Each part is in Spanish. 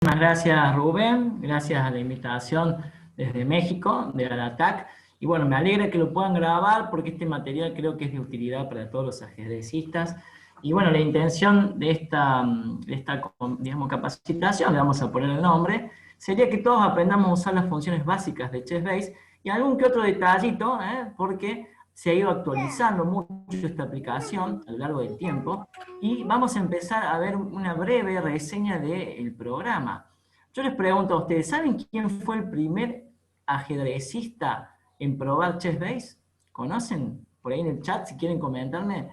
Muchas gracias, Rubén. Gracias a la invitación desde México, de Aratac. Y bueno, me alegra que lo puedan grabar porque este material creo que es de utilidad para todos los ajedrecistas. Y bueno, la intención de esta digamos, capacitación, le vamos a poner el nombre, sería que todos aprendamos a usar las funciones básicas de ChessBase y algún que otro detallito, porque se ha ido actualizando mucho esta aplicación a lo largo del tiempo. Y vamos a empezar a ver una breve reseña del programa. Yo les pregunto a ustedes, ¿saben quién fue el primer ajedrecista en probar ChessBase? ¿Conocen? Por ahí en el chat, si quieren comentarme,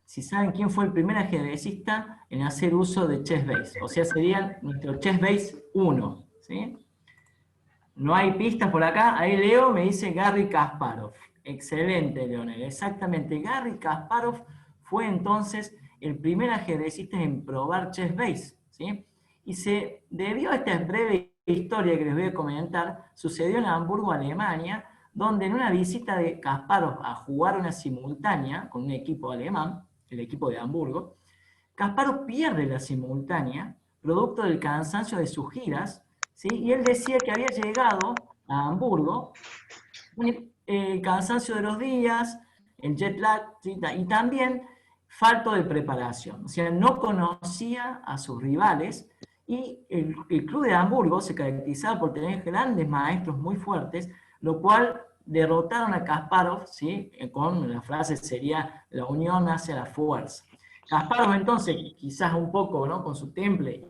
si saben quién fue el primer ajedrecista en hacer uso de ChessBase. O sea, sería nuestro ChessBase 1, ¿sí? No hay pistas por acá. Ahí Leo me dice Garry Kasparov. Excelente, Leonel. Exactamente. Garry Kasparov fue entonces el primer ajedrecista en probar ChessBase, ¿sí? Y se debió a esta breve historia que les voy a comentar, sucedió en Hamburgo, Alemania, donde en una visita de Kasparov a jugar una simultánea con un equipo alemán, el equipo de Hamburgo, Kasparov pierde la simultánea, producto del cansancio de sus giras, ¿sí? Y él decía que había llegado a Hamburgo, el cansancio de los días, el jet lag, ¿sí? Y también falto de preparación. O sea, no conocía a sus rivales y el club de Hamburgo se caracterizaba por tener grandes maestros muy fuertes, lo cual derrotaron a Kasparov, ¿sí? Con la frase sería, la unión hace la fuerza. Kasparov entonces, quizás un poco, ¿no?, con su temple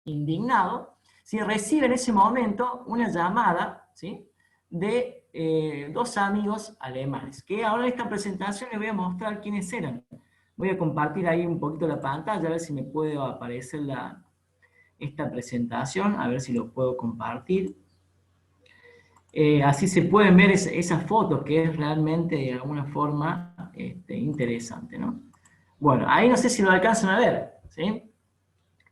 indignado, ¿sí?, recibe en ese momento una llamada, ¿sí?, de dos amigos alemanes, que ahora en esta presentación les voy a mostrar quiénes eran. Voy a compartir ahí un poquito la pantalla, a ver si me puede aparecer esta presentación, a ver si lo puedo compartir. Así se pueden ver esas fotos, que es realmente de alguna forma interesante, ¿no? Bueno, ahí no sé si lo alcanzan a ver, ¿sí?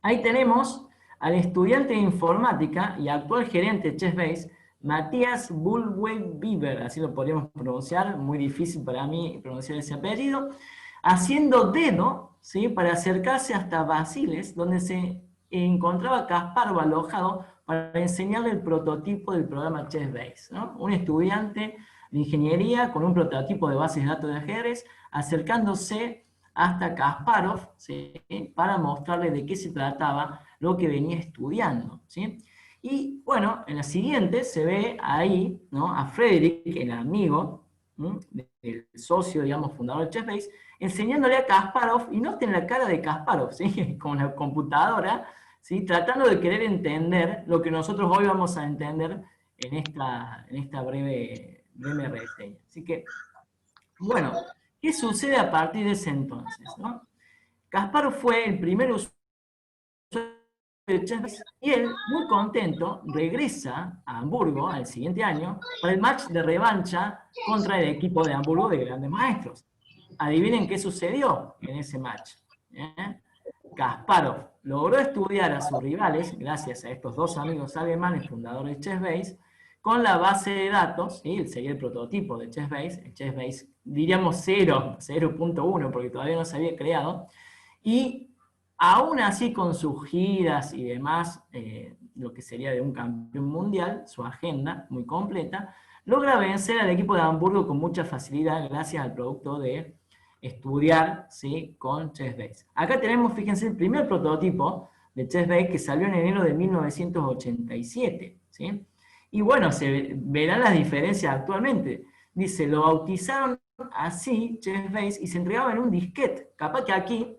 Ahí tenemos al estudiante de informática y actual gerente de ChessBase, Matías Bullweg-Bieber, así lo podríamos pronunciar, muy difícil para mí pronunciar ese apellido, haciendo dedo, ¿sí?, para acercarse hasta Basiles, donde se encontraba Kasparov alojado para enseñarle el prototipo del programa ChessBase, ¿no? Un estudiante de ingeniería con un prototipo de bases de datos de ajedrez, acercándose hasta Kasparov, ¿sí?, para mostrarle de qué se trataba lo que venía estudiando, ¿sí? Y bueno, en la siguiente se ve ahí, ¿no?, a Frederick, el amigo, del socio, digamos, fundador de ChessBase, enseñándole a Kasparov, y noten la cara de Kasparov, ¿sí?, con la computadora, ¿sí?, tratando de querer entender lo que nosotros hoy vamos a entender en esta breve reseña. Así que, bueno, ¿qué sucede a partir de ese entonces, ¿no? Kasparov fue el primer usuario de ChessBase y él, muy contento, regresa a Hamburgo al siguiente año para el match de revancha contra el equipo de Hamburgo de grandes maestros. Adivinen qué sucedió en ese match. Kasparov logró estudiar a sus rivales, gracias a estos dos amigos alemanes fundadores de ChessBase, con la base de datos, ¿sí?, sería el prototipo de ChessBase, el ChessBase, diríamos 0.1, porque todavía no se había creado, y aún así con sus giras y demás, lo que sería de un campeón mundial, su agenda muy completa, logra vencer al equipo de Hamburgo con mucha facilidad gracias al producto de estudiar, ¿sí?, con ChessBase. Acá tenemos, fíjense, el primer prototipo de ChessBase que salió en enero de 1987, ¿sí? Y bueno, se verán las diferencias actualmente. Dice, lo bautizaron así, ChessBase, y se entregaba en un disquete. Capaz que aquí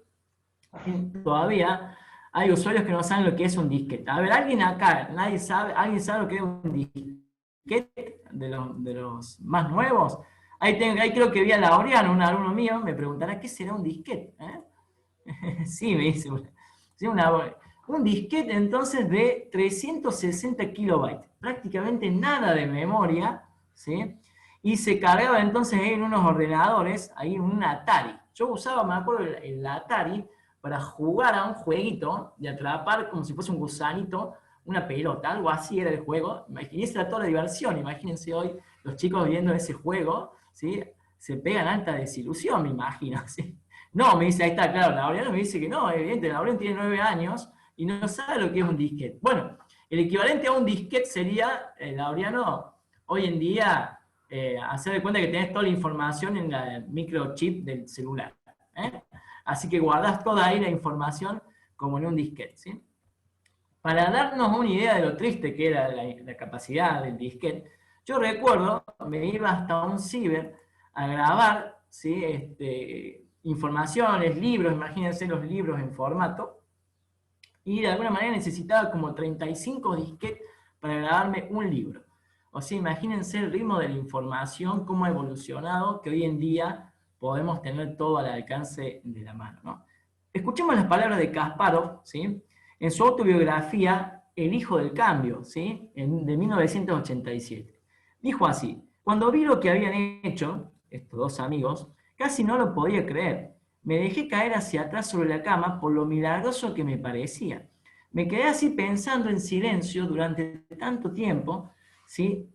todavía hay usuarios que no saben lo que es un disquete. A ver, alguien acá, ¿alguien sabe lo que es un disquete de los más nuevos? Ahí creo que vi a Laureano, un alumno mío, me preguntará, ¿qué será un disquete? Sí, me dice. Sí, un disquete entonces de 360 kilobytes, prácticamente nada de memoria, ¿sí? Y se cargaba entonces en unos ordenadores, ahí en un Atari. Yo usaba, me acuerdo, el Atari para jugar a un jueguito de atrapar como si fuese un gusanito, una pelota, algo así era el juego. Imagínense, era toda la diversión, imagínense hoy los chicos viendo ese juego, ¿sí?, se pegan alta desilusión, me imagino, ¿sí? No, me dice, ahí está, claro, Laureano me dice que no, evidente, Laureano tiene 9 años, y no sabe lo que es un disquete. Bueno, el equivalente a un disquete sería, Laureano, hoy en día, hacer de cuenta que tenés toda la información en el microchip del celular. ¿Eh? Así que guardás toda ahí la información como en un disquete, ¿sí? Para darnos una idea de lo triste que era la capacidad del disquete, yo recuerdo, me iba hasta un ciber a grabar, ¿sí? Informaciones, libros, imagínense los libros en formato, y de alguna manera necesitaba como 35 disquetes para grabarme un libro. O sea, imagínense el ritmo de la información, cómo ha evolucionado, que hoy en día podemos tener todo al alcance de la mano, ¿no? Escuchemos las palabras de Kasparov, ¿sí? En su autobiografía, El hijo del cambio, ¿sí? De 1987. Dijo así: cuando vi lo que habían hecho estos dos amigos, casi no lo podía creer. Me dejé caer hacia atrás sobre la cama por lo milagroso que me parecía. Me quedé así pensando en silencio durante tanto tiempo, ¿sí?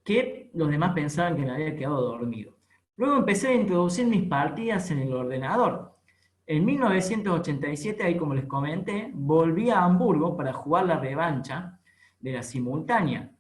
Que los demás pensaban que me había quedado dormido. Luego empecé a introducir mis partidas en el ordenador. En 1987, ahí como les comenté, volví a Hamburgo para jugar la revancha de la simultánea.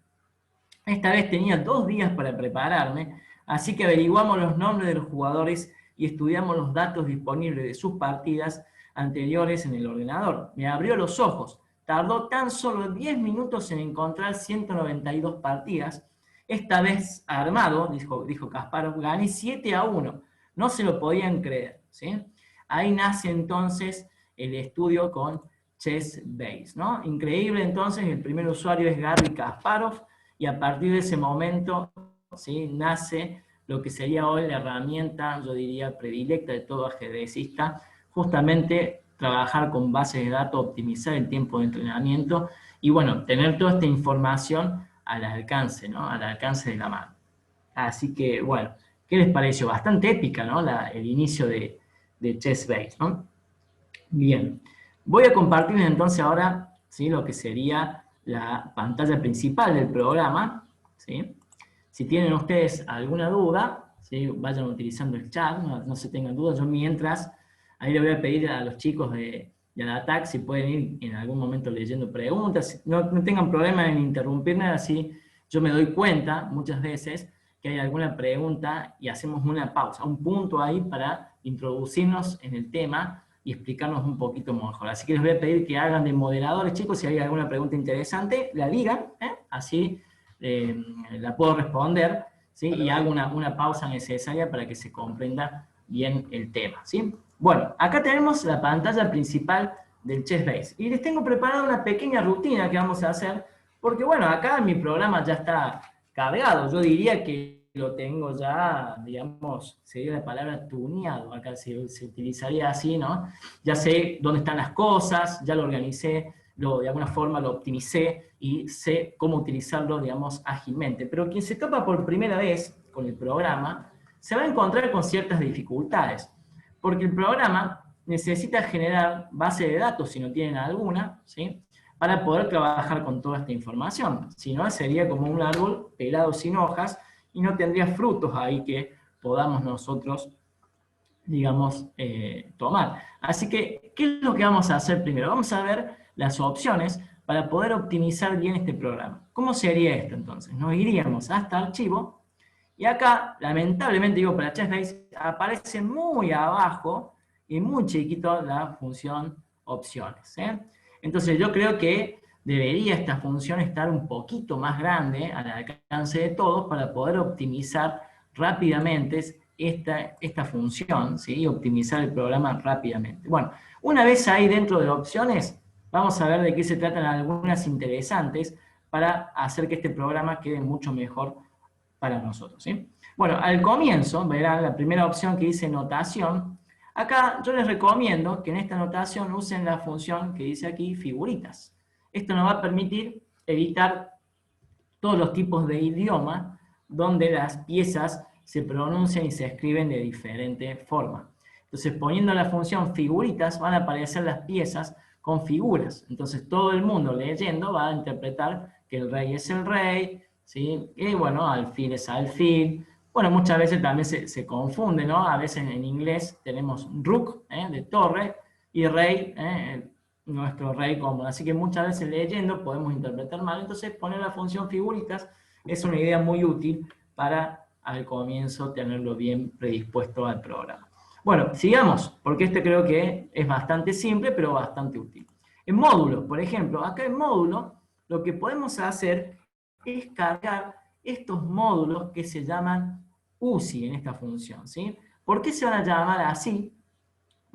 Esta vez tenía 2 días para prepararme, así que averiguamos los nombres de los jugadores y estudiamos los datos disponibles de sus partidas anteriores en el ordenador. Me abrió los ojos. Tardó tan solo 10 minutos en encontrar 192 partidas. Esta vez armado, dijo Kasparov, gané 7-1. No se lo podían creer, ¿sí? Ahí nace entonces el estudio con Chessbase, ¿no? Increíble entonces, el primer usuario es Garry Kasparov, y a partir de ese momento, ¿sí? Nace lo que sería hoy la herramienta, yo diría, predilecta de todo ajedrecista, justamente trabajar con bases de datos, optimizar el tiempo de entrenamiento y, bueno, tener toda esta información al alcance, ¿no? Al alcance de la mano. Así que, bueno, ¿qué les pareció? Bastante épica, ¿no? El inicio de Chessbase, ¿no? Bien, voy a compartirles entonces ahora, ¿sí? Lo que sería la pantalla principal del programa, ¿sí? Si tienen ustedes alguna duda, ¿sí? Vayan utilizando el chat, no se tengan dudas. Yo mientras, ahí le voy a pedir a los chicos de ADATAC si pueden ir en algún momento leyendo preguntas, no tengan problema en interrumpirme, así yo me doy cuenta muchas veces que hay alguna pregunta y hacemos una pausa, un punto ahí para introducirnos en el tema y explicarnos un poquito mejor. Así que les voy a pedir que hagan de moderadores, chicos, si hay alguna pregunta interesante, la digan, así la puedo responder, ¿sí? Y hago una pausa necesaria para que se comprenda bien el tema, ¿sí? Bueno, acá tenemos la pantalla principal del Chessbase. Y les tengo preparada una pequeña rutina que vamos a hacer, porque bueno, acá mi programa ya está cargado. Yo diría que lo tengo ya, digamos, sería la palabra tuneado, acá se utilizaría así, ¿no? Ya sé dónde están las cosas, ya lo organicé, de alguna forma lo optimicé y sé cómo utilizarlo, digamos, ágilmente. Pero quien se topa por primera vez con el programa, se va a encontrar con ciertas dificultades, porque el programa necesita generar base de datos, si no tienen alguna, ¿sí? Para poder trabajar con toda esta información. Si no, sería como un árbol pelado sin hojas, y no tendría frutos ahí que podamos nosotros, digamos, tomar. Así que, ¿qué es lo que vamos a hacer primero? Vamos a ver las opciones para poder optimizar bien este programa. ¿Cómo sería esto entonces? Nos iríamos hasta archivo, y acá, lamentablemente, digo, para Chessbase, aparece muy abajo y muy chiquito la función opciones, ¿eh? Entonces yo creo que debería esta función estar un poquito más grande al alcance de todos para poder optimizar rápidamente esta función, ¿sí? Optimizar el programa rápidamente. Bueno, una vez ahí dentro de opciones, vamos a ver de qué se tratan algunas interesantes para hacer que este programa quede mucho mejor para nosotros, ¿sí? Bueno, al comienzo, verán la primera opción que dice notación. Acá yo les recomiendo que en esta notación usen la función que dice aquí figuritas. Esto nos va a permitir evitar todos los tipos de idioma donde las piezas se pronuncian y se escriben de diferente forma. Entonces, poniendo la función figuritas, van a aparecer las piezas con figuras. Entonces, todo el mundo leyendo va a interpretar que el rey es el rey, ¿sí? Y bueno, alfil es alfil. Bueno, muchas veces también se confunde, ¿no? A veces en inglés tenemos rook, de torre, y rey, nuestro array común. Así que muchas veces leyendo podemos interpretar mal. Entonces poner la función figuritas es una idea muy útil para al comienzo tenerlo bien predispuesto al programa. Bueno, sigamos, porque este creo que es bastante simple, pero bastante útil. En módulo, por ejemplo, acá en módulo, lo que podemos hacer es cargar estos módulos que se llaman UCI en esta función, ¿sí? ¿Por qué se van a llamar así?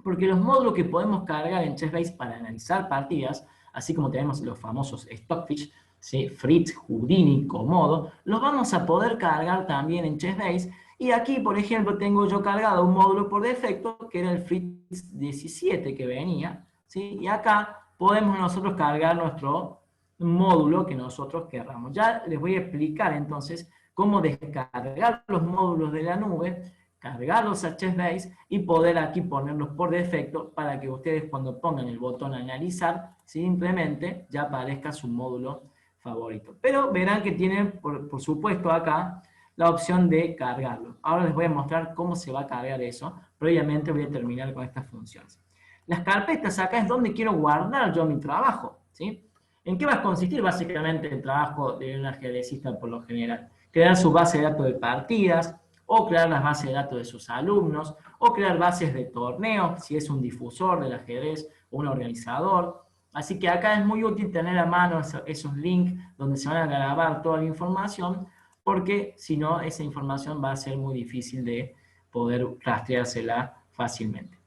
Porque los módulos que podemos cargar en Chessbase para analizar partidas, así como tenemos los famosos Stockfish, ¿sí? Fritz, Houdini, Komodo, los vamos a poder cargar también en Chessbase. Y aquí, por ejemplo, tengo yo cargado un módulo por defecto, que era el Fritz 17 que venía, ¿sí? Y acá podemos nosotros cargar nuestro módulo que nosotros querramos. Ya les voy a explicar entonces cómo descargar los módulos de la nube, cargarlos a Chessbase y poder aquí ponerlos por defecto para que ustedes cuando pongan el botón analizar, simplemente ya aparezca su módulo favorito. Pero verán que tienen, por supuesto, acá la opción de cargarlo. Ahora les voy a mostrar cómo se va a cargar eso. Previamente voy a terminar con estas funciones. Las carpetas acá es donde quiero guardar yo mi trabajo, ¿sí? ¿En qué va a consistir básicamente el trabajo de un ajedrecista por lo general? Crear su base de datos de partidas, o crear las bases de datos de sus alumnos, o crear bases de torneos, si es un difusor del ajedrez o un organizador. Así que acá es muy útil tener a mano esos links donde se van a grabar toda la información, porque si no, esa información va a ser muy difícil de poder rastreársela fácilmente.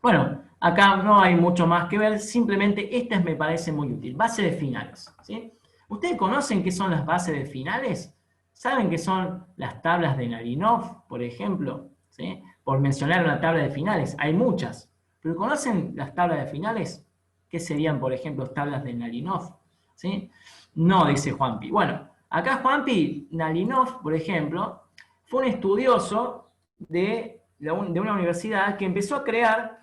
Bueno, acá no hay mucho más que ver, simplemente esta me parece muy útil. Base de finales, ¿sí? ¿Ustedes conocen qué son las bases de finales? ¿Saben qué son las tablas de Narinov, por ejemplo? ¿Sí? Por mencionar una tabla de finales, hay muchas. ¿Pero conocen las tablas de finales? ¿Qué serían, por ejemplo, tablas de Narinov? ¿Sí? No, dice Juanpi. Bueno, acá Juanpi, Narinov, por ejemplo, fue un estudioso de una universidad que empezó a crear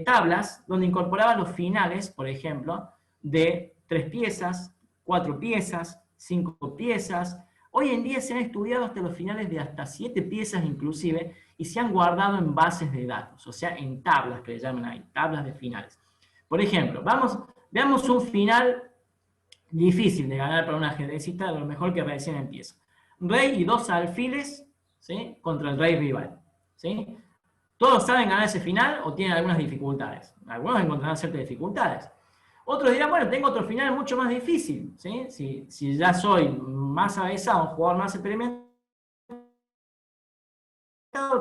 tablas donde incorporaba los finales, por ejemplo, de 3 piezas, 4 piezas, 5 piezas. Hoy en día se han estudiado hasta los finales de hasta 7 piezas inclusive y se han guardado en bases de datos, o sea, en tablas que le llaman ahí, tablas de finales. Por ejemplo, veamos un final difícil de ganar para un ajedrecista, a lo mejor que recién empieza. Rey y 2 alfiles, ¿sí? Contra el rey rival, ¿sí? ¿Todos saben ganar ese final o tienen algunas dificultades? Algunos encontrarán ciertas dificultades. Otros dirán, bueno, tengo otro final mucho más difícil, ¿sí? Si ya soy más avesado, un jugador más experimentado,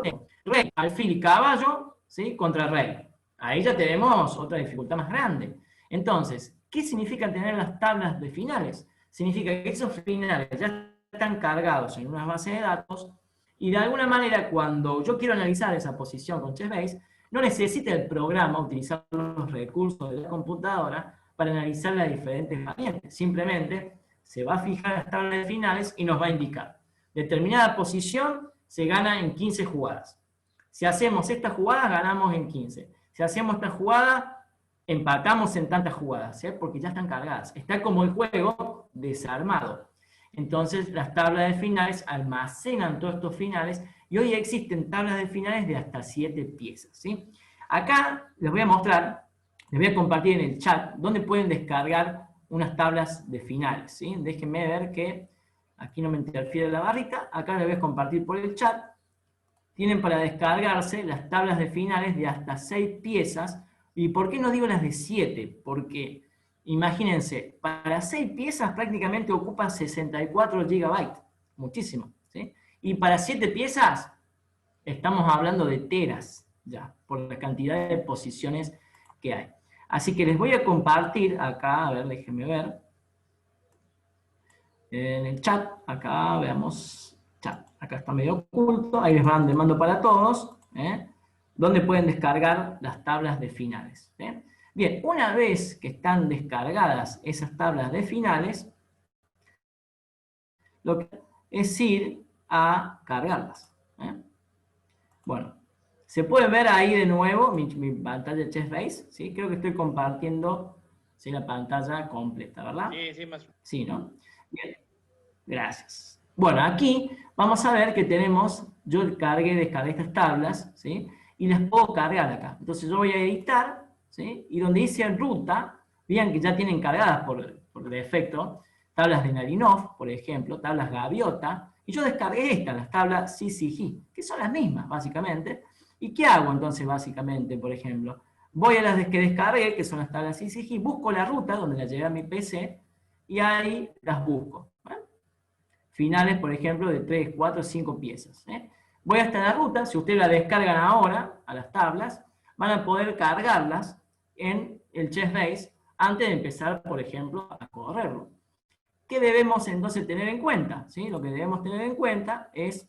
tengo rey, alfil y caballo, ¿sí? Contra rey. Ahí ya tenemos otra dificultad más grande. Entonces, ¿qué significa tener las tablas de finales? Significa que esos finales ya están cargados en una base de datos y de alguna manera cuando yo quiero analizar esa posición con Chessbase, no necesita el programa utilizar los recursos de la computadora para analizar las diferentes variantes. Simplemente se va a fijar las tablas de finales y nos va a indicar. Determinada posición se gana en 15 jugadas. Si hacemos esta jugada, ganamos en 15. Si hacemos esta jugada, empatamos en tantas jugadas, ¿sí? Porque ya están cargadas. Está como el juego desarmado. Entonces, las tablas de finales almacenan todos estos finales y hoy existen tablas de finales de hasta 7 piezas, ¿sí? Acá les voy a mostrar, les voy a compartir en el chat, donde pueden descargar unas tablas de finales, ¿sí? Déjenme ver que aquí no me interfiere la barrita. Acá les voy a compartir por el chat. Tienen para descargarse las tablas de finales de hasta 6 piezas. ¿Y por qué no digo las de 7? Porque, imagínense, para 6 piezas prácticamente ocupa 64 GB. Muchísimo, ¿sí? Y para 7 piezas, estamos hablando de teras, ya, por la cantidad de posiciones que hay. Así que les voy a compartir acá, a ver, déjenme ver. En el chat, acá veamos, chat, acá está medio oculto, ahí les mando para todos, donde pueden descargar las tablas de finales. Bien, una vez que están descargadas esas tablas de finales, lo que es ir a cargarlas. Bueno, se puede ver ahí de nuevo mi pantalla de Chessbase, ¿sí? Creo que estoy compartiendo, ¿sí? La pantalla completa, ¿verdad? Sí, sí, más. Sí, ¿no? Bien. Gracias. Bueno, aquí vamos a ver que tenemos, yo descargué estas tablas, ¿sí? Y las puedo cargar acá. Entonces yo voy a editar, ¿sí? Y donde dice ruta, vean que ya tienen cargadas por defecto tablas de Narinov, por ejemplo, tablas Gaviota, y yo descargué estas, las tablas CCG, que son las mismas, básicamente. ¿Y qué hago entonces, básicamente, por ejemplo? Voy a las que descargué, que son las tablas CCG, busco la ruta donde la llevé a mi PC, y ahí las busco. Finales, por ejemplo, de 3, 4, 5 piezas. Voy hasta la ruta, si ustedes la descargan ahora, a las tablas, van a poder cargarlas en el ChessBase antes de empezar, por ejemplo, a correrlo. ¿Qué debemos entonces tener en cuenta? ¿Sí? Lo que debemos tener en cuenta es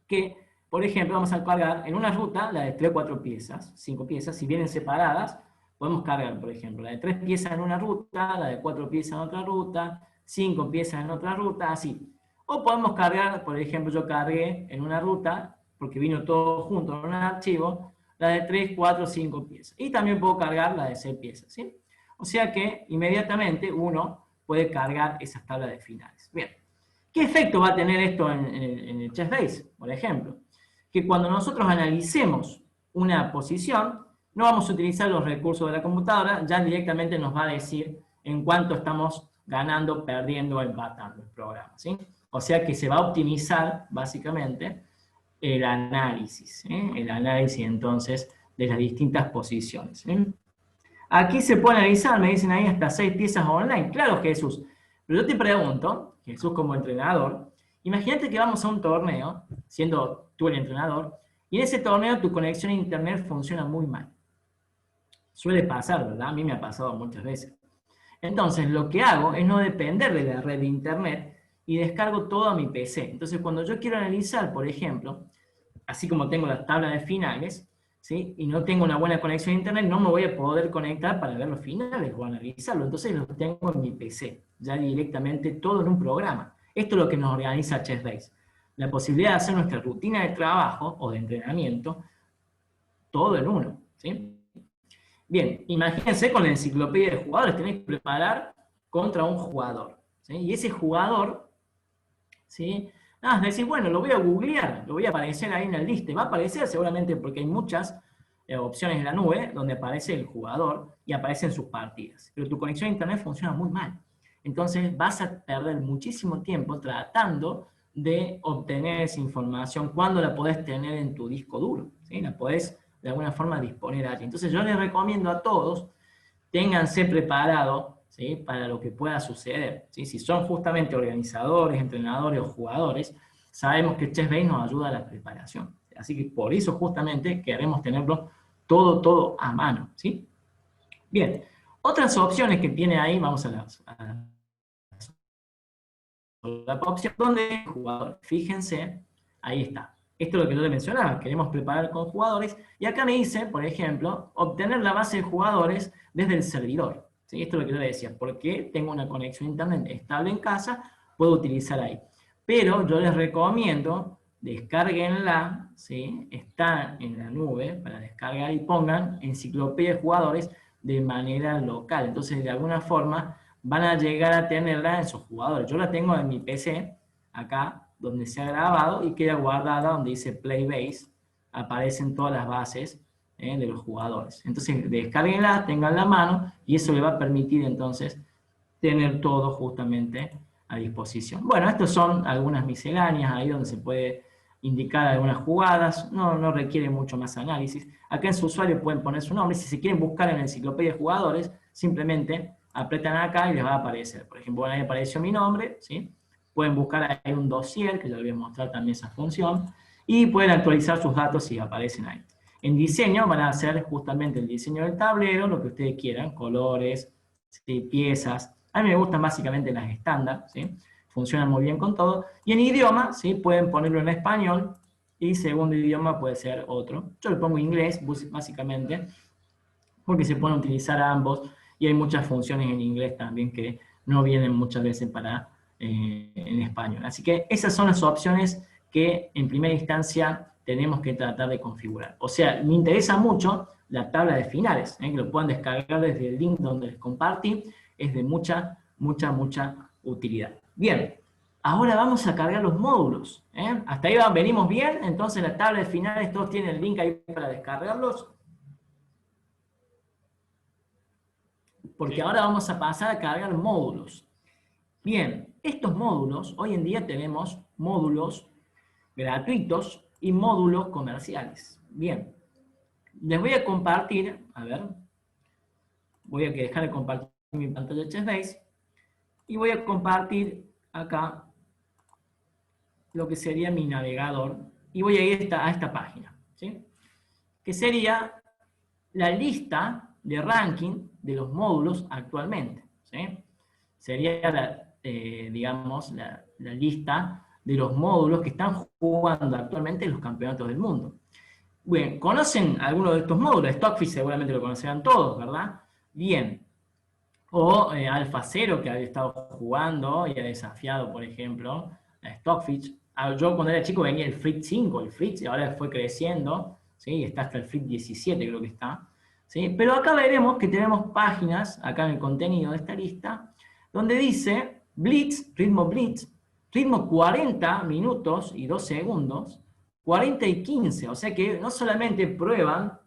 que, por ejemplo, vamos a cargar en una ruta la de 3 o 4 piezas, 5 piezas, si vienen separadas, podemos cargar, por ejemplo, la de 3 piezas en una ruta, la de 4 piezas en otra ruta, 5 piezas en otra ruta, así. O podemos cargar, por ejemplo, yo cargué en una ruta, porque vino todo junto en un archivo, la de 3, 4, 5 piezas. Y también puedo cargar la de 6 piezas, ¿sí? O sea que inmediatamente uno puede cargar esas tablas de finales. Bien, ¿qué efecto va a tener esto en el ChessBase, por ejemplo? Que cuando nosotros analicemos una posición, no vamos a utilizar los recursos de la computadora, ya directamente nos va a decir en cuánto estamos ganando, perdiendo o empatando el programa, ¿sí? O sea que se va a optimizar, básicamente, el análisis, el análisis entonces de las distintas posiciones. Aquí se puede analizar, me dicen ahí, hasta 6 piezas online. Claro, Jesús. Pero yo te pregunto, Jesús como entrenador, imagínate que vamos a un torneo, siendo tú el entrenador, y en ese torneo tu conexión a internet funciona muy mal. Suele pasar, ¿verdad? A mí me ha pasado muchas veces. Entonces, lo que hago es no depender de la red de internet y descargo todo a mi PC. Entonces, cuando yo quiero analizar, por ejemplo, así como tengo las tablas de finales, ¿sí? Y no tengo una buena conexión a internet, no me voy a poder conectar para ver los finales o analizarlo. Entonces los tengo en mi PC, ya directamente todo en un programa. Esto es lo que nos organiza ChessBase. La posibilidad de hacer nuestra rutina de trabajo o de entrenamiento, todo en uno, ¿sí? Bien, imagínense con la enciclopedia de jugadores, tenés que preparar contra un jugador, ¿sí? Y ese jugador, ¿sí? Ah, decís, bueno, lo voy a googlear, lo voy a aparecer ahí en el liste. Va a aparecer seguramente porque hay muchas opciones en la nube donde aparece el jugador y aparecen sus partidas. Pero tu conexión a internet funciona muy mal. Entonces vas a perder muchísimo tiempo tratando de obtener esa información cuando la podés tener en tu disco duro, ¿sí? La podés de alguna forma disponer allí. Entonces yo les recomiendo a todos, ténganse preparados, ¿sí? Para lo que pueda suceder, ¿sí? Si son justamente organizadores, entrenadores o jugadores, sabemos que ChessBase nos ayuda a la preparación. Así que por eso justamente queremos tenerlo todo a mano, ¿sí? Bien, otras opciones que tiene ahí, vamos a la opción donde el jugador, fíjense, ahí está. Esto es lo que yo les mencionaba, queremos preparar con jugadores, y acá me dice, por ejemplo, obtener la base de jugadores desde el servidor. ¿Sí? Esto es lo que yo le decía, porque tengo una conexión a internet estable en casa, puedo utilizar ahí. Pero yo les recomiendo, descárguenla, ¿sí? Está en la nube para descargar y pongan enciclopedia de jugadores de manera local. Entonces, de alguna forma, van a llegar a tenerla en sus jugadores. Yo la tengo en mi PC, acá, donde se ha grabado y queda guardada donde dice Playbase, aparecen todas las bases de los jugadores. Entonces, descárguenla, tengan la mano, y eso le va a permitir entonces tener todo justamente a disposición. Bueno, estos son algunas misceláneas ahí donde se puede indicar algunas jugadas, no requiere mucho más análisis. Acá en su usuario pueden poner su nombre, si se quieren buscar en la enciclopedia de jugadores, simplemente apretan acá y les va a aparecer. Por ejemplo, ahí apareció mi nombre, ¿sí? Pueden buscar ahí un dossier, que yo les voy a mostrar también esa función, y pueden actualizar sus datos si aparecen ahí. En diseño van a hacer justamente el diseño del tablero, lo que ustedes quieran, colores, ¿sí? Piezas. A mí me gustan básicamente las estándar, ¿sí? Funcionan muy bien con todo. Y en idioma, ¿sí? Pueden ponerlo en español, y segundo idioma puede ser otro. Yo le pongo inglés, básicamente, porque se pueden utilizar ambos, y hay muchas funciones en inglés también que no vienen muchas veces en español. Así que esas son las opciones que en primera instancia tenemos que tratar de configurar. O sea, me interesa mucho la tabla de finales, que lo puedan descargar desde el link donde les compartí, es de mucha utilidad. Bien, ahora vamos a cargar los módulos. Hasta ahí venimos bien, entonces la tabla de finales, todos tienen el link ahí para descargarlos. porque Sí. ahora vamos a pasar a cargar módulos. Bien, estos módulos, hoy en día tenemos módulos gratuitos y módulos comerciales. Bien, les voy a compartir, a ver, voy a dejar de compartir mi pantalla de Chessbase y voy a compartir acá lo que sería mi navegador y voy a ir a esta página, ¿sí? Que sería la lista de ranking de los módulos actualmente, ¿sí? Sería, digamos, la lista de los módulos que están jugando actualmente en los campeonatos del mundo. Bien, ¿conocen alguno de estos módulos? Stockfish seguramente lo conocerán todos, ¿verdad? Bien. O Alpha Zero, que ha estado jugando y ha desafiado, por ejemplo, a Stockfish. Yo cuando era chico venía el Fritz 5, el Fritz, y ahora fue creciendo, ¿sí? Está hasta el Fritz 17, creo que está. ¿Sí? Pero acá veremos que tenemos páginas, acá en el contenido de esta lista, donde dice Blitz, ritmo 40 minutos y 2 segundos, 40 y 15, o sea que no solamente prueban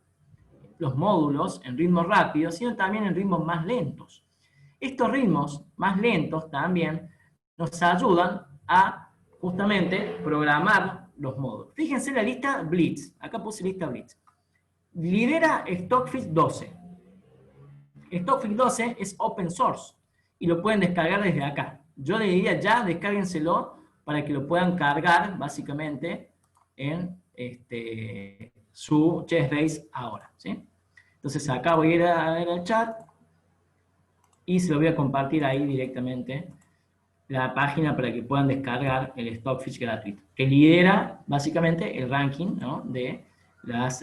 los módulos en ritmos rápidos, sino también en ritmos más lentos. Estos ritmos más lentos también nos ayudan a justamente programar los módulos. Fíjense la lista Blitz, acá puse lista Blitz. Lidera Stockfish 12. Stockfish 12 es open source y lo pueden descargar desde acá. Yo le diría ya, descárguenselo para que lo puedan cargar básicamente en su Chessbase ahora, ¿sí? Entonces acá voy a ir al chat y se lo voy a compartir ahí directamente la página para que puedan descargar el Stockfish gratuito, que lidera básicamente el ranking, ¿no? de las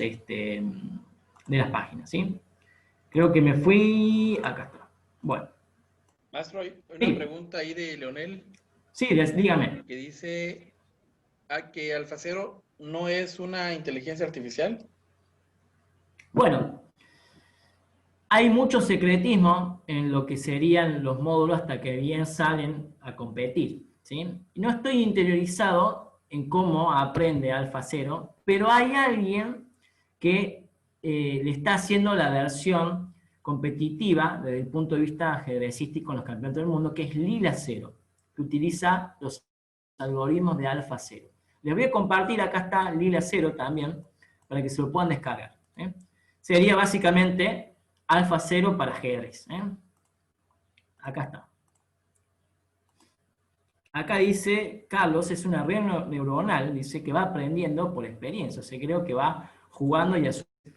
páginas, ¿sí? Creo que me fui, acá está. Bueno, Maestro, hay una sí, pregunta ahí de Leonel sí, dígame. que dice que AlphaZero no es una inteligencia artificial. Bueno, hay mucho secretismo en lo que serían los módulos hasta que bien salen a competir, ¿sí? No estoy interiorizado en cómo aprende AlphaZero, pero hay alguien que le está haciendo la versión competitiva desde el punto de vista ajedrecístico en los campeonatos del mundo, que es Lila Cero, que utiliza los algoritmos de AlphaZero. Les voy a compartir, acá está Lila Cero también, para que se lo puedan descargar. Sería básicamente AlphaZero para ajedrez. Acá está. Acá dice, Carlos, es una red neuronal, dice que va aprendiendo por experiencia, o sea, creo que va jugando y a su vez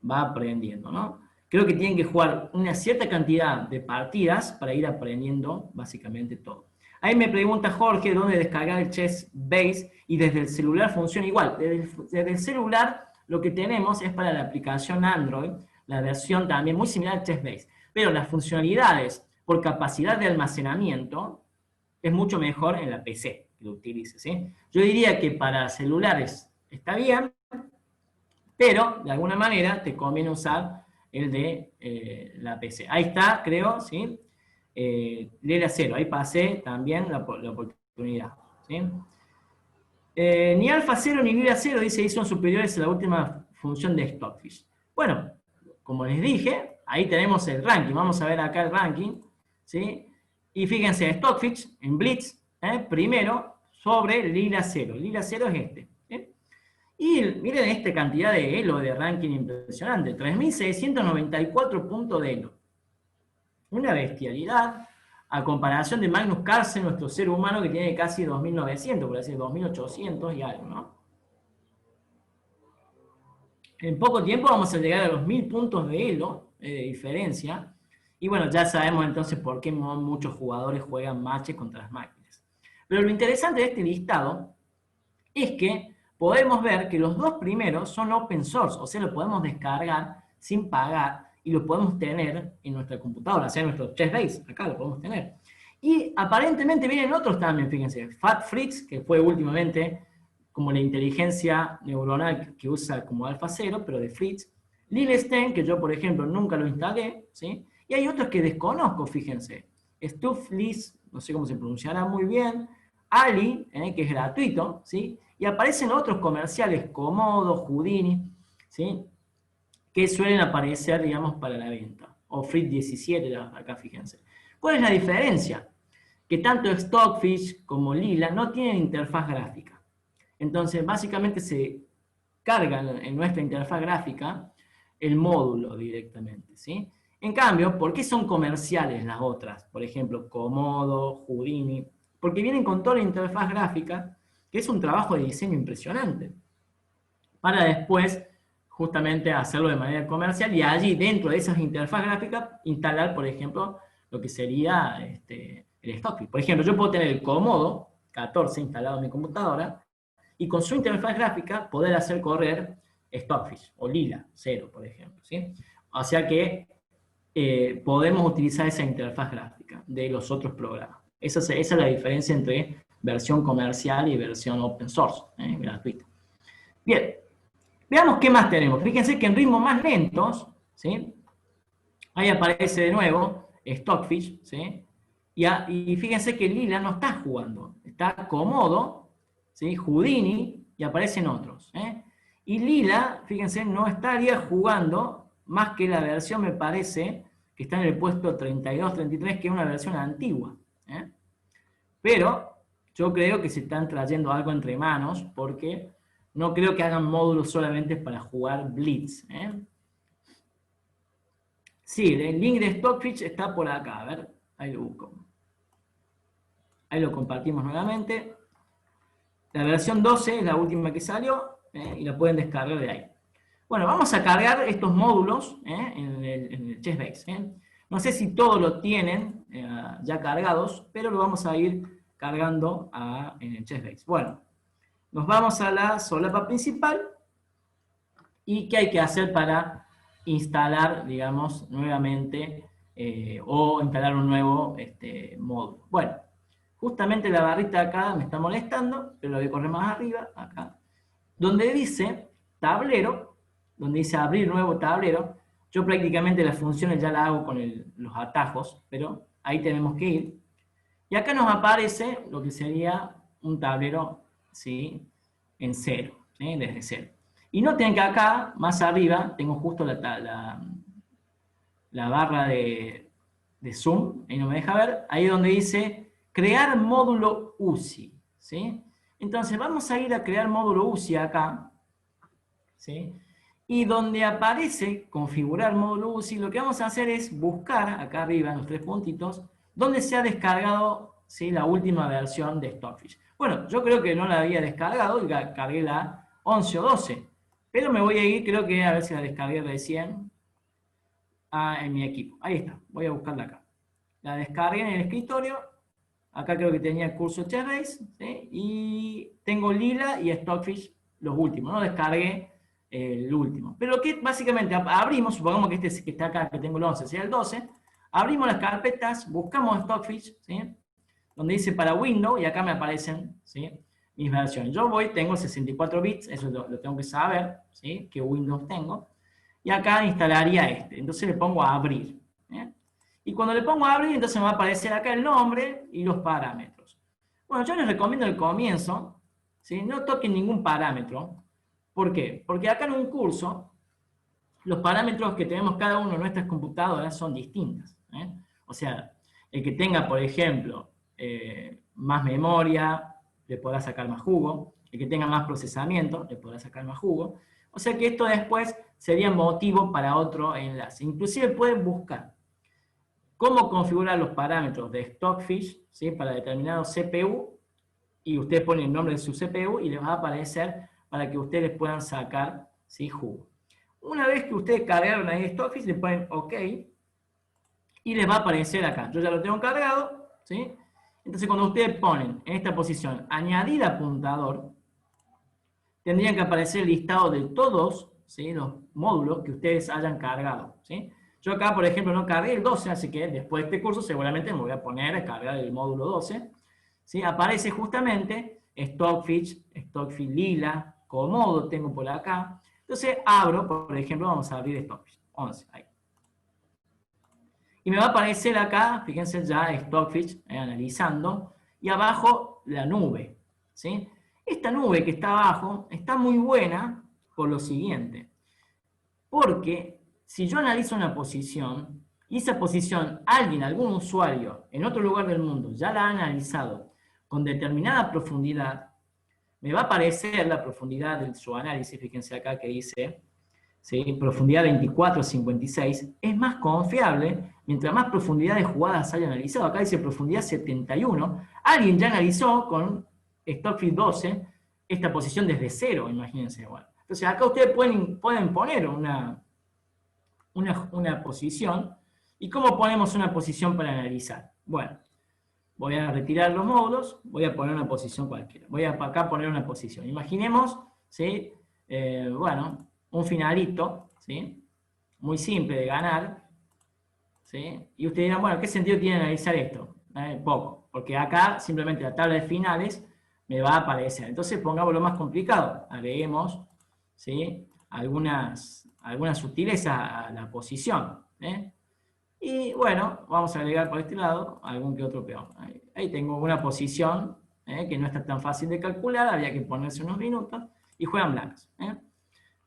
va aprendiendo, ¿no? Creo que tienen que jugar una cierta cantidad de partidas para ir aprendiendo básicamente todo. Ahí me pregunta Jorge dónde descargar el Chess Base y desde el celular funciona igual. Desde el celular lo que tenemos es para la aplicación Android, la versión también muy similar al Chess Base, pero las funcionalidades por capacidad de almacenamiento es mucho mejor en la PC que lo utilices, ¿sí? Yo diría que para celulares está bien, pero de alguna manera te conviene usar el de la PC. Ahí está, creo, ¿sí? Lera 0, ahí pasé también la oportunidad, ¿sí? Ni alfa 0 ni lira 0, dice, son superiores a la última función de Stockfish. Bueno, como les dije, ahí tenemos el ranking. Vamos a ver acá el ranking, ¿sí? Y fíjense, Stockfish en Blitz, primero sobre lira 0. Lira 0 es este. Y miren esta cantidad de elo de ranking impresionante, 3.694 puntos de elo. Una bestialidad a comparación de Magnus Carlsen, nuestro ser humano que tiene casi 2.900, por decir 2.800 y algo, ¿no? En poco tiempo vamos a llegar a los 1.000 puntos de elo, de diferencia, y bueno, ya sabemos entonces por qué muchos jugadores juegan matches contra las máquinas. Pero lo interesante de este listado es que podemos ver que los dos primeros son open source, o sea, lo podemos descargar sin pagar y lo podemos tener en nuestra computadora, o sea, en nuestro Chessbase, acá lo podemos tener. Y aparentemente vienen otros también, fíjense, FatFrix, que fue últimamente como la inteligencia neuronal que usa como AlphaZero, pero de Fritz, Lilestein, que yo por ejemplo nunca lo instalé, ¿sí? Y hay otros que desconozco, fíjense, Stufflis, no sé cómo se pronunciará muy bien, Ali, que es gratuito, ¿sí? Y aparecen otros comerciales, Comodo, Houdini, ¿sí? Que suelen aparecer, digamos, para la venta. o Frit 17, acá fíjense. ¿Cuál es la diferencia? Que tanto Stockfish como Lila no tienen interfaz gráfica. Entonces, básicamente se carga en nuestra interfaz gráfica el módulo directamente, ¿sí? En cambio, ¿por qué son comerciales las otras? Por ejemplo, Komodo, Houdini. Porque vienen con toda la interfaz gráfica, que es un trabajo de diseño impresionante, para después justamente hacerlo de manera comercial y allí dentro de esas interfaz gráficas instalar, por ejemplo, lo que sería el Stockfish. Por ejemplo, yo puedo tener el Komodo 14 instalado en mi computadora y con su interfaz gráfica poder hacer correr Stockfish o Lila 0, por ejemplo, ¿sí? O sea que podemos utilizar esa interfaz gráfica de los otros programas. Esa es la diferencia entre versión comercial y versión open source, gratuita. Bien, veamos qué más tenemos. Fíjense que en ritmos más lentos, ¿sí? Ahí aparece de nuevo Stockfish, ¿sí? Y fíjense que Lila no está jugando, está Komodo, ¿sí? Houdini, y aparecen otros. Y Lila, fíjense, no estaría jugando más que la versión, me parece, que está en el puesto 32-33, que es una versión antigua. Pero yo creo que se están trayendo algo entre manos, porque no creo que hagan módulos solamente para jugar Blitz. Sí, el link de Stockfish está por acá, a ver, ahí lo busco. Ahí lo compartimos nuevamente. La versión 12 es la última que salió, y la pueden descargar de ahí. Bueno, vamos a cargar estos módulos en el Chessbase. No sé si todos lo tienen ya cargados, pero lo vamos a ir cargando en el Chessbase. Bueno, nos vamos a la solapa principal. ¿Y qué hay que hacer para instalar, digamos, nuevamente o instalar un nuevo módulo? Bueno, justamente la barrita acá me está molestando, pero lo voy a correr más arriba, acá, donde dice tablero, donde dice abrir nuevo tablero. Yo prácticamente las funciones ya las hago con los atajos, pero ahí tenemos que ir. Y acá nos aparece lo que sería un tablero, ¿sí?, en cero, ¿sí?, desde cero. Y noten que acá, más arriba, tengo justo la barra de zoom, ahí no me deja ver, ahí donde dice crear módulo UCI, ¿sí? Entonces vamos a ir a crear módulo UCI acá, ¿sí? Y donde aparece configurar módulo UCI, lo que vamos a hacer es buscar, acá arriba en los tres puntitos, donde se ha descargado, ¿sí?, la última versión de Stockfish. Bueno, yo creo que no la había descargado y cargué la 11 o 12. Pero me voy a ir, creo que a ver si la descargué recién en mi equipo. Ahí está, voy a buscarla acá. La descargué en el escritorio. Acá creo que tenía el curso Chessbase, ¿sí? Y tengo Lila y Stockfish los últimos. No descargué el último. Pero lo que básicamente abrimos, supongamos que este que está acá, que tengo el 11, sea el 12, abrimos las carpetas, buscamos Stockfish, ¿sí?, donde dice para Windows, y acá me aparecen, ¿sí?, mis versiones. Yo tengo 64 bits, eso lo tengo que saber, ¿sí?, qué Windows tengo. Y acá instalaría entonces le pongo a abrir. Y cuando le pongo a abrir, entonces me va a aparecer acá el nombre y los parámetros. Bueno, yo les recomiendo al comienzo, ¿sí?, no toquen ningún parámetro. ¿Por qué? Porque acá en un curso, los parámetros que tenemos cada uno en nuestras computadoras son distintos. O sea, el que tenga, por ejemplo, más memoria, le podrá sacar más jugo. El que tenga más procesamiento, le podrá sacar más jugo. O sea que esto después sería motivo para otro enlace. Inclusive pueden buscar cómo configurar los parámetros de Stockfish, ¿sí?, para determinado CPU, y ustedes ponen el nombre de su CPU y les va a aparecer para que ustedes puedan sacar, ¿sí?, jugo. Una vez que ustedes cargaron ahí Stockfish, le ponen OK, y les va a aparecer acá. Yo ya lo tengo cargado, ¿sí? Entonces cuando ustedes ponen en esta posición añadir apuntador, tendrían que aparecer el listado de todos, ¿sí?, los módulos que ustedes hayan cargado, ¿sí? Yo acá, por ejemplo, no cargué el 12, así que después de este curso seguramente me voy a poner a cargar el módulo 12, ¿sí? Aparece justamente Stockfish, Stockfish Lila, Komodo tengo por acá. Entonces abro, por ejemplo, vamos a abrir Stockfish, 11, ahí. Y me va a aparecer acá, fíjense ya, Stockfish, analizando, y abajo la nube, ¿sí? Esta nube que está abajo está muy buena por lo siguiente. Porque si yo analizo una posición, y esa posición alguien, algún usuario en otro lugar del mundo ya la ha analizado con determinada profundidad, me va a aparecer la profundidad de su análisis, fíjense acá que dice, ¿sí? Profundidad 2456, es más confiable mientras más profundidad de jugadas haya analizado. Acá dice profundidad 71, alguien ya analizó con Stockfish 12 esta posición desde cero, imagínense. Bueno, entonces acá ustedes pueden poner una posición. ¿Y cómo ponemos una posición para analizar? Bueno, voy a retirar los módulos, voy a poner una posición cualquiera. Voy a acá poner una posición. Imaginemos, ¿sí? Bueno, un finalito, ¿sí? Muy simple de ganar, ¿sí? Y ustedes dirán, bueno, ¿qué sentido tiene analizar esto? Poco, porque acá simplemente la tabla de finales me va a aparecer. Entonces pongámoslo más complicado, agreguemos, ¿sí? algunas sutilezas a la posición, y bueno, vamos a agregar por este lado algún que otro peón. Ahí tengo una posición que no está tan fácil de calcular, había que ponerse unos minutos, y juegan blancos.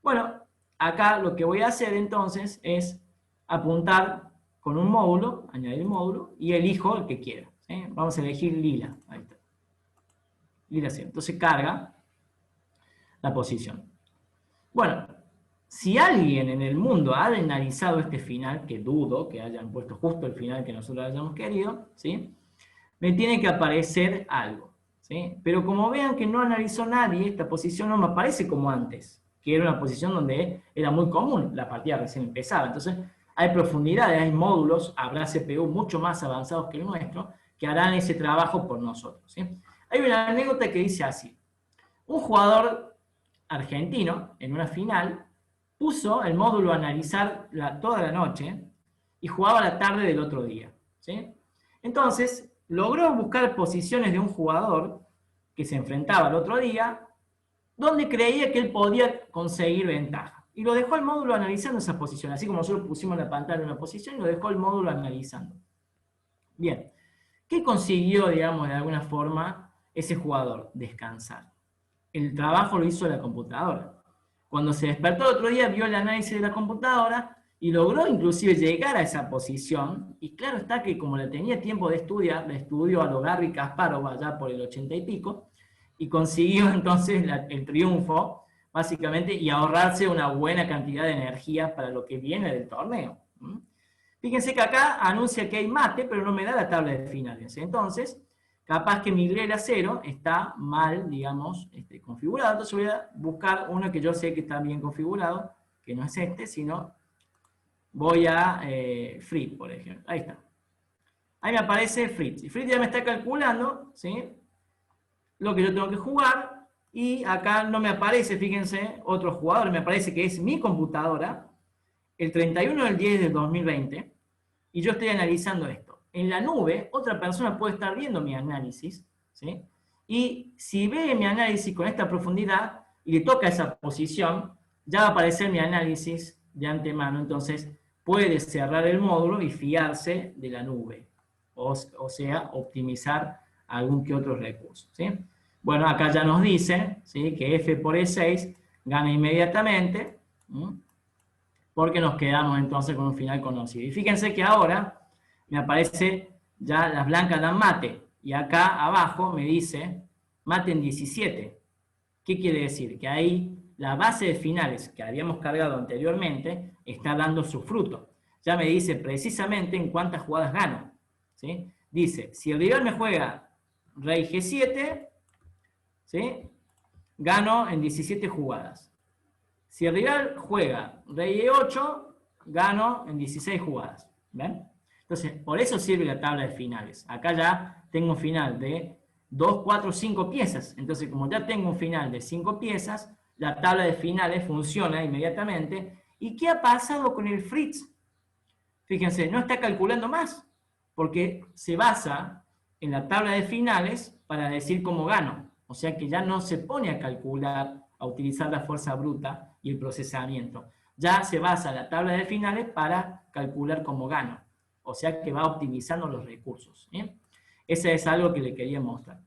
Bueno, acá lo que voy a hacer entonces es apuntar con un módulo, añadir módulo, y elijo el que quiera. Vamos a elegir lila. Ahí está. Lila 0. Entonces carga la posición. Bueno, si alguien en el mundo ha analizado este final, que dudo que hayan puesto justo el final que nosotros hayamos querido, ¿sí? Me tiene que aparecer algo, ¿sí? Pero como vean que no analizó nadie, esta posición no me aparece como antes, que era una posición donde era muy común, la partida recién empezaba. Entonces, hay profundidades, hay módulos, habrá CPU mucho más avanzados que el nuestro, que harán ese trabajo por nosotros, ¿sí? Hay una anécdota que dice así: un jugador argentino, en una final, puso el módulo a analizar toda la noche y jugaba la tarde del otro día, ¿sí? Entonces, logró buscar posiciones de un jugador que se enfrentaba al otro día, donde creía que él podía conseguir ventaja. Y lo dejó el módulo analizando esa posición, así como nosotros pusimos en la pantalla una posición, y lo dejó el módulo analizando. Bien, ¿qué consiguió, digamos, de alguna forma ese jugador? Descansar. El trabajo lo hizo la computadora. Cuando se despertó el otro día, vio el análisis de la computadora y logró inclusive llegar a esa posición. Y claro está que como la tenía tiempo de estudiar, la estudió a lo Garry Kasparov allá por el 80 y pico, y consiguió entonces el triunfo, básicamente, y ahorrarse una buena cantidad de energía para lo que viene del torneo. Fíjense que acá anuncia que hay mate, pero no me da la tabla de finales. Entonces, capaz que mi Lila 0 está mal, digamos, configurado. Entonces voy a buscar uno que yo sé que está bien configurado, que no es este, sino voy a Fritz, por ejemplo. Ahí está. Ahí me aparece Fritz. Y Fritz ya me está calculando, ¿sí?, lo que yo tengo que jugar. Y acá no me aparece, fíjense, otro jugador. Me aparece que es mi computadora, el 31 del 10 del 2020. Y yo estoy analizando esto. En la nube, otra persona puede estar viendo mi análisis, ¿sí? Y si ve mi análisis con esta profundidad y le toca esa posición, ya va a aparecer mi análisis de antemano. Entonces puede cerrar el módulo y fiarse de la nube. O sea, optimizar algún que otro recurso, ¿sí? Bueno, acá ya nos dice, ¿sí?, que F por E6 gana inmediatamente, porque nos quedamos entonces con un final conocido. Y fíjense que ahora me aparece ya las blancas dan mate, y acá abajo me dice mate en 17. ¿Qué quiere decir? Que ahí la base de finales que habíamos cargado anteriormente está dando su fruto. Ya me dice precisamente en cuántas jugadas gano, ¿sí? Dice, si el rival me juega rey G7, ¿sí?, gano en 17 jugadas. Si el rival juega rey E8, gano en 16 jugadas. ¿Ven? Entonces, por eso sirve la tabla de finales. Acá ya tengo un final de 2, 4, 5 piezas. Entonces, como ya tengo un final de 5 piezas, la tabla de finales funciona inmediatamente. ¿Y qué ha pasado con el Fritz? Fíjense, no está calculando más, porque se basa en la tabla de finales para decir cómo gano. O sea que ya no se pone a calcular, a utilizar la fuerza bruta y el procesamiento. Ya se basa la tabla de finales para calcular cómo gano. O sea que va optimizando los recursos. Eso es algo que le quería mostrar.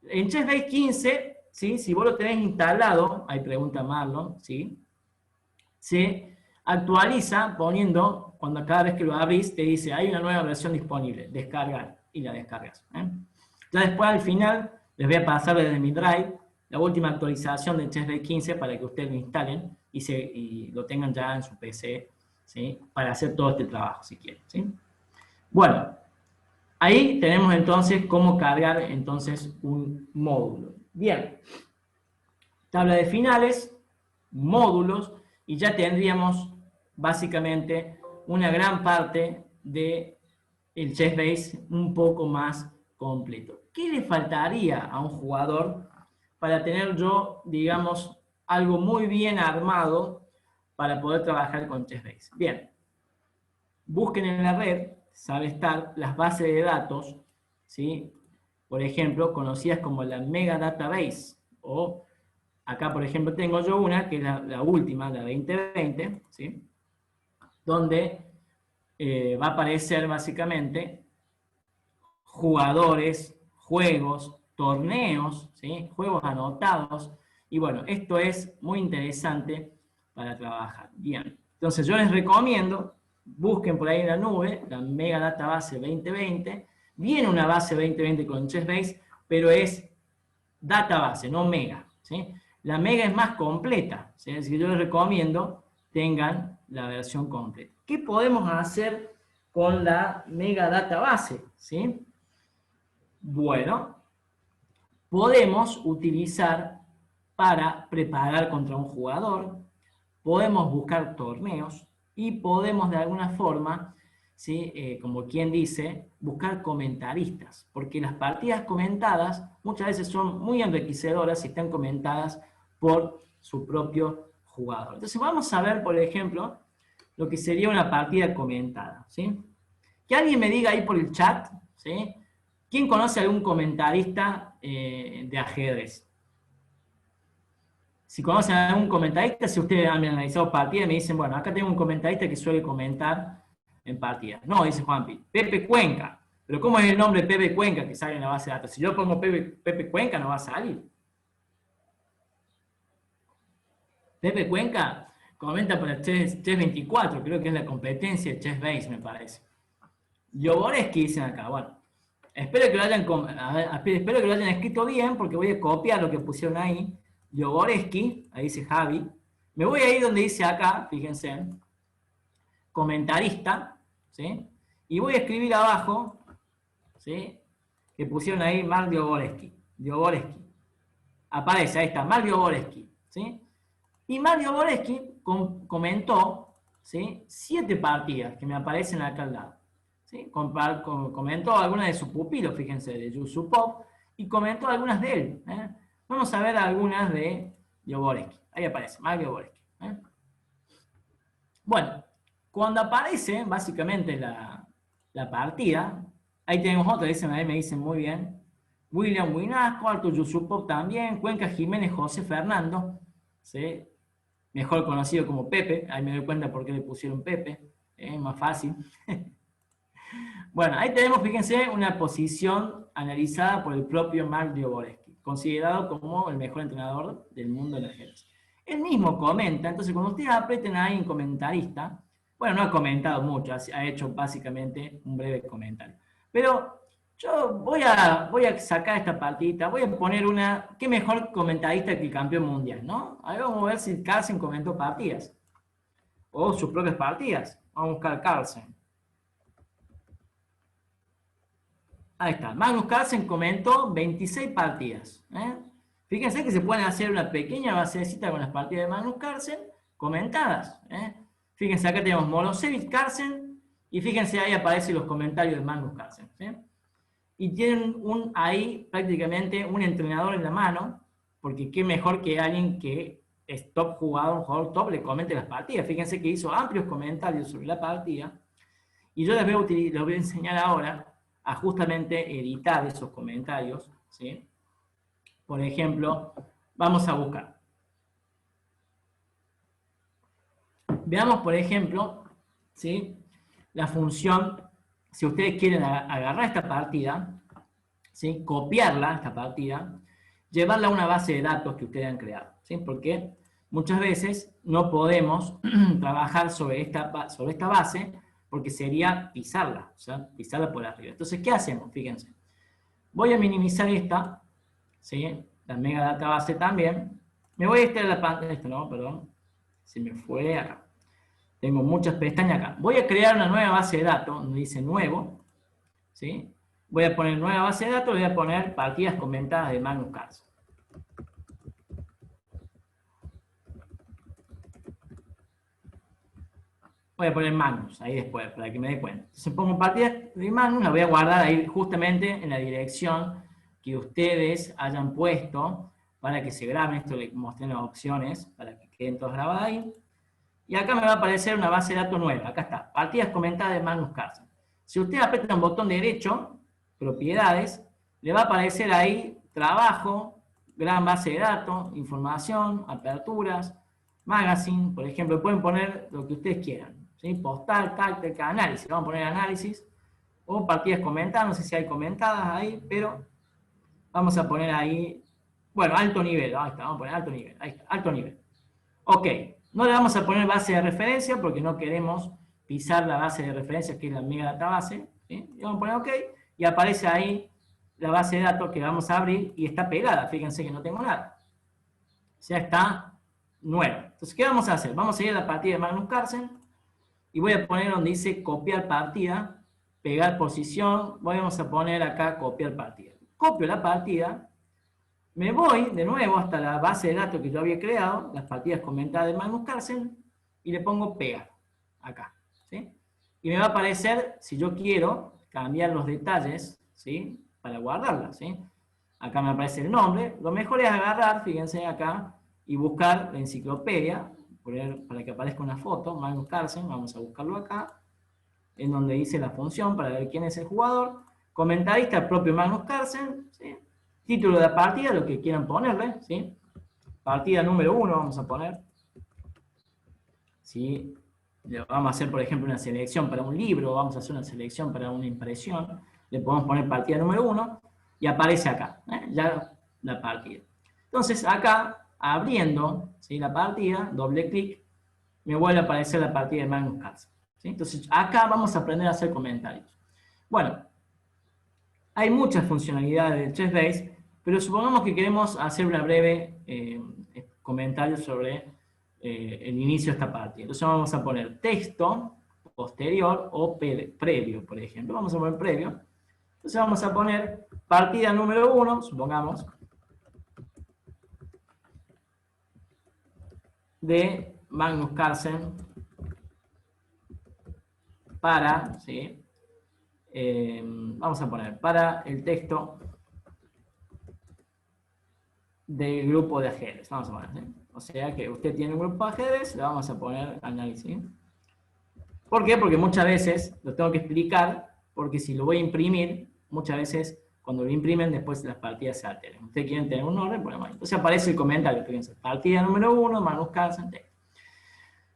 En ChessBase 15, ¿sí?, si vos lo tenés instalado, ahí pregunta Marlon, ¿sí?, se actualiza poniendo cuando cada vez que lo abrís te dice, hay una nueva versión disponible, descargar, y la descargas. Ya después al final les voy a pasar desde mi Drive la última actualización de Chessbase 15 para que ustedes lo instalen y lo tengan ya en su PC, ¿sí? Para hacer todo este trabajo, si quieren, ¿sí? Bueno, ahí tenemos entonces cómo cargar entonces un módulo. Bien, tabla de finales, módulos, y ya tendríamos básicamente una gran parte del Chessbase un poco más completo. ¿Qué le faltaría a un jugador para tener yo, digamos, algo muy bien armado para poder trabajar con Chessbase? Bien, busquen en la red, sabe estar, las bases de datos, ¿sí? Por ejemplo, conocidas como la Mega Database, o acá, por ejemplo, tengo yo una, que es la última, la 2020, ¿sí? Donde va a aparecer básicamente jugadores, juegos, torneos, ¿sí? Juegos anotados, y bueno, esto es muy interesante para trabajar. Bien, entonces yo les recomiendo, busquen por ahí en la nube, la Mega Database 2020, viene una base 2020 con Chessbase, pero es database, no mega, ¿sí? La mega es más completa, ¿sí? Así que yo les recomiendo tengan la versión completa. ¿Qué podemos hacer con la mega database? ¿Sí? Bueno, podemos utilizar para preparar contra un jugador, podemos buscar torneos y podemos de alguna forma, ¿sí? Como quien dice, buscar comentaristas, porque las partidas comentadas muchas veces son muy enriquecedoras y están comentadas por su propio jugador. Entonces vamos a ver, por ejemplo, lo que sería una partida comentada, ¿sí? Que alguien me diga ahí por el chat, ¿sí? ¿Quién conoce a algún comentarista de ajedrez? Si conocen a algún comentarista, si ustedes han analizado partidas, me dicen, bueno, acá tengo un comentarista que suele comentar en partidas. No, dice Juanpi, Pepe Cuenca. Pero ¿cómo es el nombre Pepe Cuenca que sale en la base de datos? Si yo pongo Pepe Cuenca, no va a salir. Pepe Cuenca comenta por el Chess 24, creo que es la competencia de Chessbase, me parece. Yoboreski dicen acá, bueno. Espero que lo hayan escrito bien, porque voy a copiar lo que pusieron ahí. Yoboreski, ahí dice Javi. Me voy a ir donde dice acá, fíjense, comentarista, ¿sí? Y voy a escribir abajo, ¿sí? Que pusieron ahí Mark Yoboreski. Yoboreski. Aparece, ahí está, Mark Yoboreski, ¿sí? Y Mark Yoboreski comentó, ¿sí? 7 partidas que me aparecen acá al lado. ¿Sí? Comentó algunas de sus pupilos, fíjense, de Yusupov, y comentó algunas de él. Vamos a ver algunas de Yoboreski. Ahí aparece, Mark Yoboreski. Bueno, cuando aparece básicamente la partida, ahí tenemos otra, ahí me dicen muy bien. William Winasco, Artur Yusupov también, Cuenca Jiménez José Fernando, ¿sí? Mejor conocido como Pepe, ahí me doy cuenta por qué le pusieron Pepe, más fácil. Bueno, ahí tenemos, fíjense, una posición analizada por el propio Mark Yoboreski, considerado como el mejor entrenador del mundo del ajedrez. Él mismo comenta, entonces cuando ustedes aprieten ahí en comentarista, bueno, no ha comentado mucho, ha hecho básicamente un breve comentario. Pero yo voy a sacar esta partidita, voy a poner una, qué mejor comentarista que el campeón mundial, ¿no? Ahí vamos a ver si Carlsen comentó partidas, o sus propias partidas. Vamos a buscar Carlsen. Ahí está, Magnus Carlsen comentó 26 partidas. Fíjense que se pueden hacer una pequeña basecita con las partidas de Magnus Carlsen comentadas. Fíjense, acá tenemos Molosevich Carlsen, y fíjense, ahí aparecen los comentarios de Magnus Carlsen. Y tienen ahí prácticamente un entrenador en la mano, porque qué mejor que alguien que es top jugador, un jugador top, le comente las partidas. Fíjense que hizo amplios comentarios sobre la partida, y yo les voy a enseñar ahora a justamente editar esos comentarios, ¿sí? Por ejemplo, vamos a buscar. Veamos, por ejemplo, ¿sí? La función, si ustedes quieren agarrar esta partida, ¿sí? Copiarla, esta partida, llevarla a una base de datos que ustedes han creado, ¿sí? Porque muchas veces no podemos trabajar sobre esta base, porque sería pisarla, o sea, pisarla por arriba. Entonces, ¿qué hacemos? Fíjense. Voy a minimizar esta, ¿sí? La mega database también. Me voy a extraer la pantalla, esto no, perdón. Se me fue acá. Tengo muchas pestañas acá. Voy a crear una nueva base de datos, donde dice nuevo, ¿sí? Voy a poner nueva base de datos, voy a poner partidas comentadas de Magnus Carlsen. Voy a poner Magnus ahí después, para que me dé cuenta. Entonces pongo partidas de Magnus, la voy a guardar ahí justamente en la dirección que ustedes hayan puesto para que se graben. Esto les mostré las opciones para que queden todas grabadas ahí. Y acá me va a aparecer una base de datos nueva. Acá está, partidas comentadas de Magnus Carlsen. Si usted aprieta un botón derecho, propiedades, le va a aparecer ahí trabajo, gran base de datos, información, aperturas, magazine, por ejemplo, pueden poner lo que ustedes quieran. ¿Sí? Postal, táctica, análisis. Vamos a poner análisis. O partidas comentadas, no sé si hay comentadas ahí, pero vamos a poner ahí, bueno, alto nivel. Ahí está, vamos a poner alto nivel. Ahí está, alto nivel. Ok, no le vamos a poner base de referencia porque no queremos pisar la base de referencia que es la mega database. ¿Sí? Y vamos a poner OK y aparece ahí la base de datos que vamos a abrir y está pegada. Fíjense que no tengo nada. O sea, está nueva. Entonces, ¿qué vamos a hacer? Vamos a ir a la partida de Magnus Carlsen y voy a poner donde dice copiar partida, pegar posición. Vamos a poner acá copiar partida. Copio la partida. Me voy de nuevo hasta la base de datos que yo había creado, las partidas comentadas de Magnus Carlsen, y le pongo pegar, acá, ¿sí? Y me va a aparecer, si yo quiero, cambiar los detalles, ¿sí? Para guardarla, ¿sí? Acá me aparece el nombre. Lo mejor es agarrar, fíjense acá, y buscar la enciclopedia, poner, para que aparezca una foto, Magnus Carlsen, vamos a buscarlo acá, en donde dice la función para ver quién es el jugador, comentarista, el propio Magnus Carlsen, ¿sí? Título de la partida, lo que quieran ponerle, ¿sí? Partida número 1 vamos a poner. ¿Sí? Vamos a hacer, por ejemplo, una selección para un libro, vamos a hacer una selección para una impresión, le podemos poner partida número 1 y aparece acá, ya la partida. Entonces acá, abriendo, ¿sí? La partida, doble clic, me vuelve a aparecer la partida de Magnus Carlsen, ¿sí? Entonces acá vamos a aprender a hacer comentarios. Bueno, hay muchas funcionalidades del Chessbase, pero supongamos que queremos hacer una breve comentario sobre el inicio de esta partida. Entonces vamos a poner texto, posterior o previo, por ejemplo. Vamos a poner previo. Entonces vamos a poner partida número 1, supongamos, de Magnus Carlsen para, ¿sí? Vamos a poner para el texto del grupo de ajedrez. Vamos a poner, ¿sí? O sea que usted tiene un grupo de ajedrez, le vamos a poner análisis. ¿Por qué? Porque muchas veces lo tengo que explicar, porque si lo voy a imprimir, muchas veces cuando lo imprimen, después las partidas se alteran. Ustedes quieren tener un orden, ponemos ahí. Entonces aparece el comentario, fíjense, partida número 1, Magnus Carlsen, texto.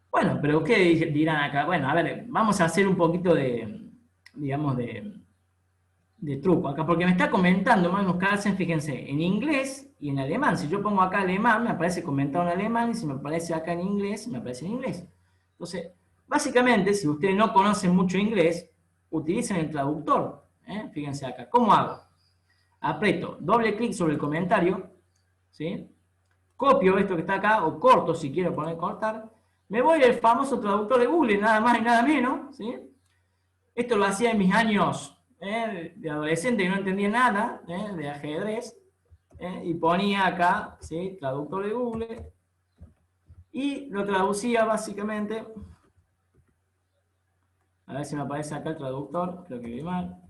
Bueno, pero ¿qué dirán acá? Bueno, a ver, vamos a hacer un poquito de, digamos, de truco acá, porque me está comentando Magnus Carlsen, fíjense, en inglés y en alemán. Si yo pongo acá alemán, me aparece comentado en alemán, y si me aparece acá en inglés, me aparece en inglés. Entonces, básicamente, si ustedes no conocen mucho inglés, utilicen el traductor. Fíjense acá, ¿cómo hago? Aprieto doble clic sobre el comentario, ¿sí? Copio esto que está acá, o corto si quiero poner cortar, me voy al famoso traductor de Google, nada más y nada menos, ¿sí? Esto lo hacía en mis años de adolescente que no entendía nada de ajedrez, y ponía acá, ¿sí? Traductor de Google, y lo traducía básicamente, a ver si me aparece acá el traductor, creo que vi mal,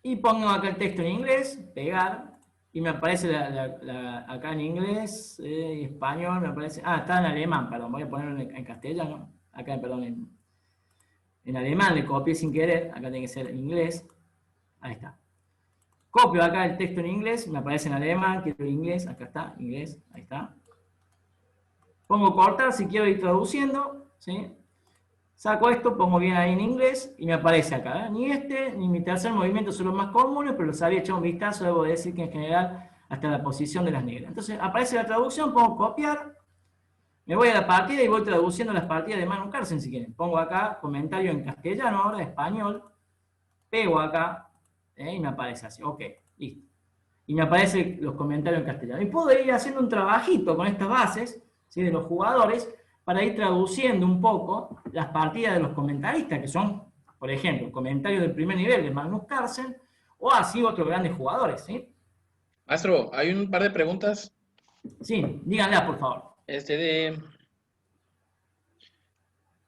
y pongo acá el texto en inglés, pegar, y me aparece acá en inglés, español, me aparece, está en alemán, perdón, voy a ponerlo en castellano, acá, perdón, en alemán le copié sin querer, acá tiene que ser en inglés, ahí está. Copio acá el texto en inglés, me aparece en alemán, quiero inglés, acá está, inglés, ahí está. Pongo cortar si quiero ir traduciendo, ¿sí? Saco esto, pongo bien ahí en inglés y me aparece acá. Ni este ni mi tercer movimiento son los más comunes, pero los había echado un vistazo, debo decir que en general hasta la posición de las negras. Entonces aparece la traducción, pongo copiar, Me voy a la partida y voy traduciendo las partidas de Magnus Carlsen si quieren. Pongo acá comentario en castellano, ahora español, pego acá, y me aparece así. Ok, listo. Y me aparecen los comentarios en castellano. Y puedo ir haciendo un trabajito con estas bases, ¿sí?, de los jugadores para ir traduciendo un poco las partidas de los comentaristas, que son, por ejemplo, comentarios del primer nivel de Magnus Carlsen, o así otros grandes jugadores, ¿sí? Maestro, hay un par de preguntas. Sí, díganlas, por favor.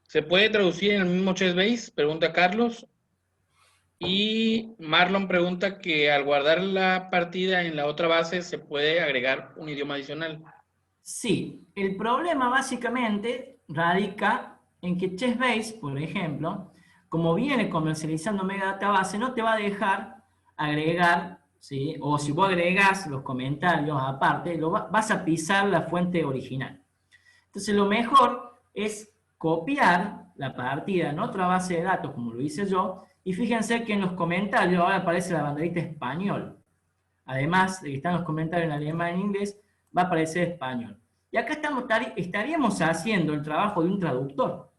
¿Se puede traducir en el mismo chessbase? Pregunta Carlos. Y Marlon pregunta que al guardar la partida en la otra base, ¿se puede agregar un idioma adicional? Sí, el problema básicamente radica en que Chessbase, por ejemplo, como viene comercializando Mega Database, no te va a dejar agregar, ¿sí?, o si vos agregás los comentarios aparte, vas a pisar la fuente original. Entonces lo mejor es copiar la partida en otra base de datos, como lo hice yo, y fíjense que en los comentarios ahora aparece la banderita español. Además de que están los comentarios en alemán y en inglés, va a aparecer español. Y acá estaríamos haciendo el trabajo de un traductor.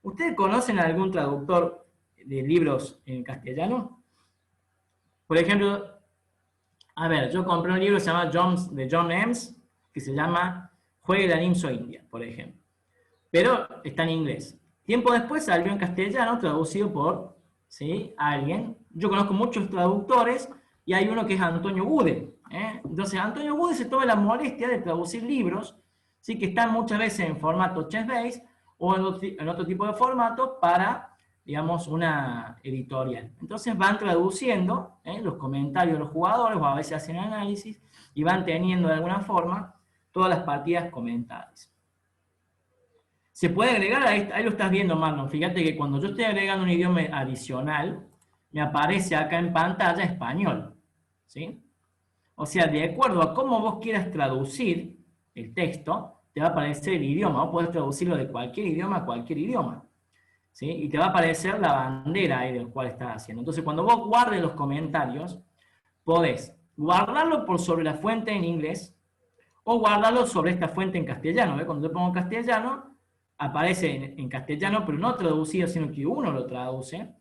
¿Ustedes conocen algún traductor de libros en castellano? Por ejemplo, a ver, yo compré un libro que se llama de John Eames, que se llama Juegue la Nimso India, por ejemplo. Pero está en inglés. Tiempo después salió en castellano, traducido por, ¿sí?, alguien. Yo conozco muchos traductores y hay uno que es Antonio Gude. Entonces, Antonio Gude se toma la molestia de traducir libros, ¿sí?, que están muchas veces en formato Chessbase o en otro tipo de formato para, digamos, una editorial. Entonces van traduciendo los comentarios de los jugadores, o a veces hacen análisis, y van teniendo de alguna forma todas las partidas comentadas. Se puede agregar, ahí lo estás viendo, Marlon. Fíjate que cuando yo estoy agregando un idioma adicional, me aparece acá en pantalla español, ¿sí? O sea, de acuerdo a cómo vos quieras traducir el texto, te va a aparecer el idioma. Vos podés traducirlo de cualquier idioma a cualquier idioma, ¿sí? Y te va a aparecer la bandera ahí del cual estás haciendo. Entonces, cuando vos guardes los comentarios, podés guardarlo por sobre la fuente en inglés o guardarlo sobre esta fuente en castellano. ¿Ves? Cuando yo pongo castellano, aparece en castellano, pero no traducido, sino que uno lo traduce.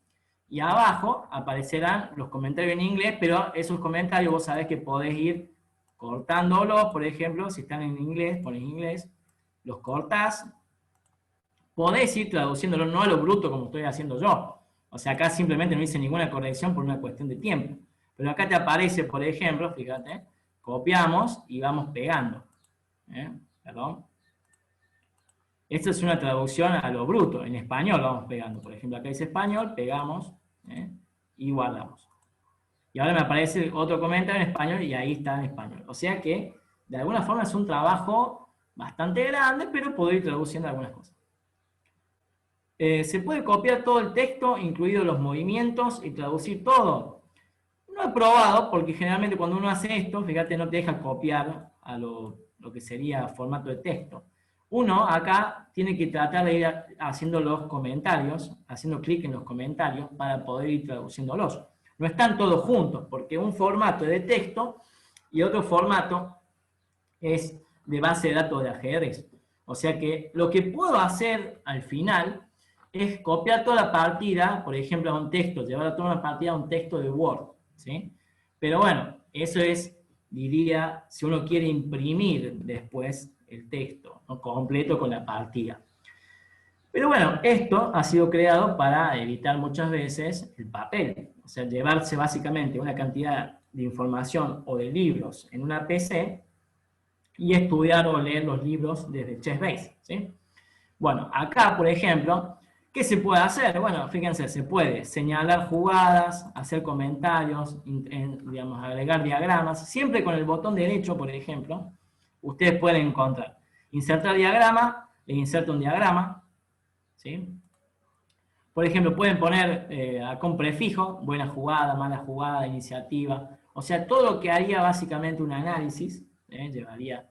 Y abajo aparecerán los comentarios en inglés, pero esos comentarios vos sabés que podés ir cortándolos, por ejemplo, si están en inglés, pones inglés, los cortás, podés ir traduciéndolos, no a lo bruto como estoy haciendo yo. O sea, acá simplemente no hice ninguna corrección por una cuestión de tiempo. Pero acá te aparece, por ejemplo, fíjate, copiamos y vamos pegando. Perdón. Esto es una traducción a lo bruto, en español vamos pegando. Por ejemplo, acá dice español, pegamos y guardamos. Y ahora me aparece otro comentario en español y ahí está en español. O sea que, de alguna forma, es un trabajo bastante grande, pero puedo ir traduciendo algunas cosas. ¿Se puede copiar todo el texto, incluidos los movimientos, y traducir todo? No he probado, porque generalmente cuando uno hace esto, fíjate, no te deja copiar a lo que sería formato de texto. Uno acá tiene que tratar de ir haciendo los comentarios, haciendo clic en los comentarios para poder ir traduciéndolos. No están todos juntos, porque un formato es de texto y otro formato es de base de datos de ajedrez. O sea que lo que puedo hacer al final es copiar toda la partida, por ejemplo, a un texto, llevar toda una partida a un texto de Word, ¿sí? Pero bueno, eso es, diría, si uno quiere imprimir después el texto, ¿no?, completo con la partida. Pero bueno, esto ha sido creado para evitar muchas veces el papel, o sea, llevarse básicamente una cantidad de información o de libros en una PC y estudiar o leer los libros desde Chessbase, ¿sí? Bueno, acá, por ejemplo, ¿qué se puede hacer? Bueno, fíjense, se puede señalar jugadas, hacer comentarios, digamos, agregar diagramas, siempre con el botón derecho, por ejemplo, ustedes pueden encontrar, insertar diagrama, le inserto un diagrama, ¿sí? Por ejemplo, pueden poner acá un prefijo, buena jugada, mala jugada, iniciativa, o sea, todo lo que haría básicamente un análisis, llevaría.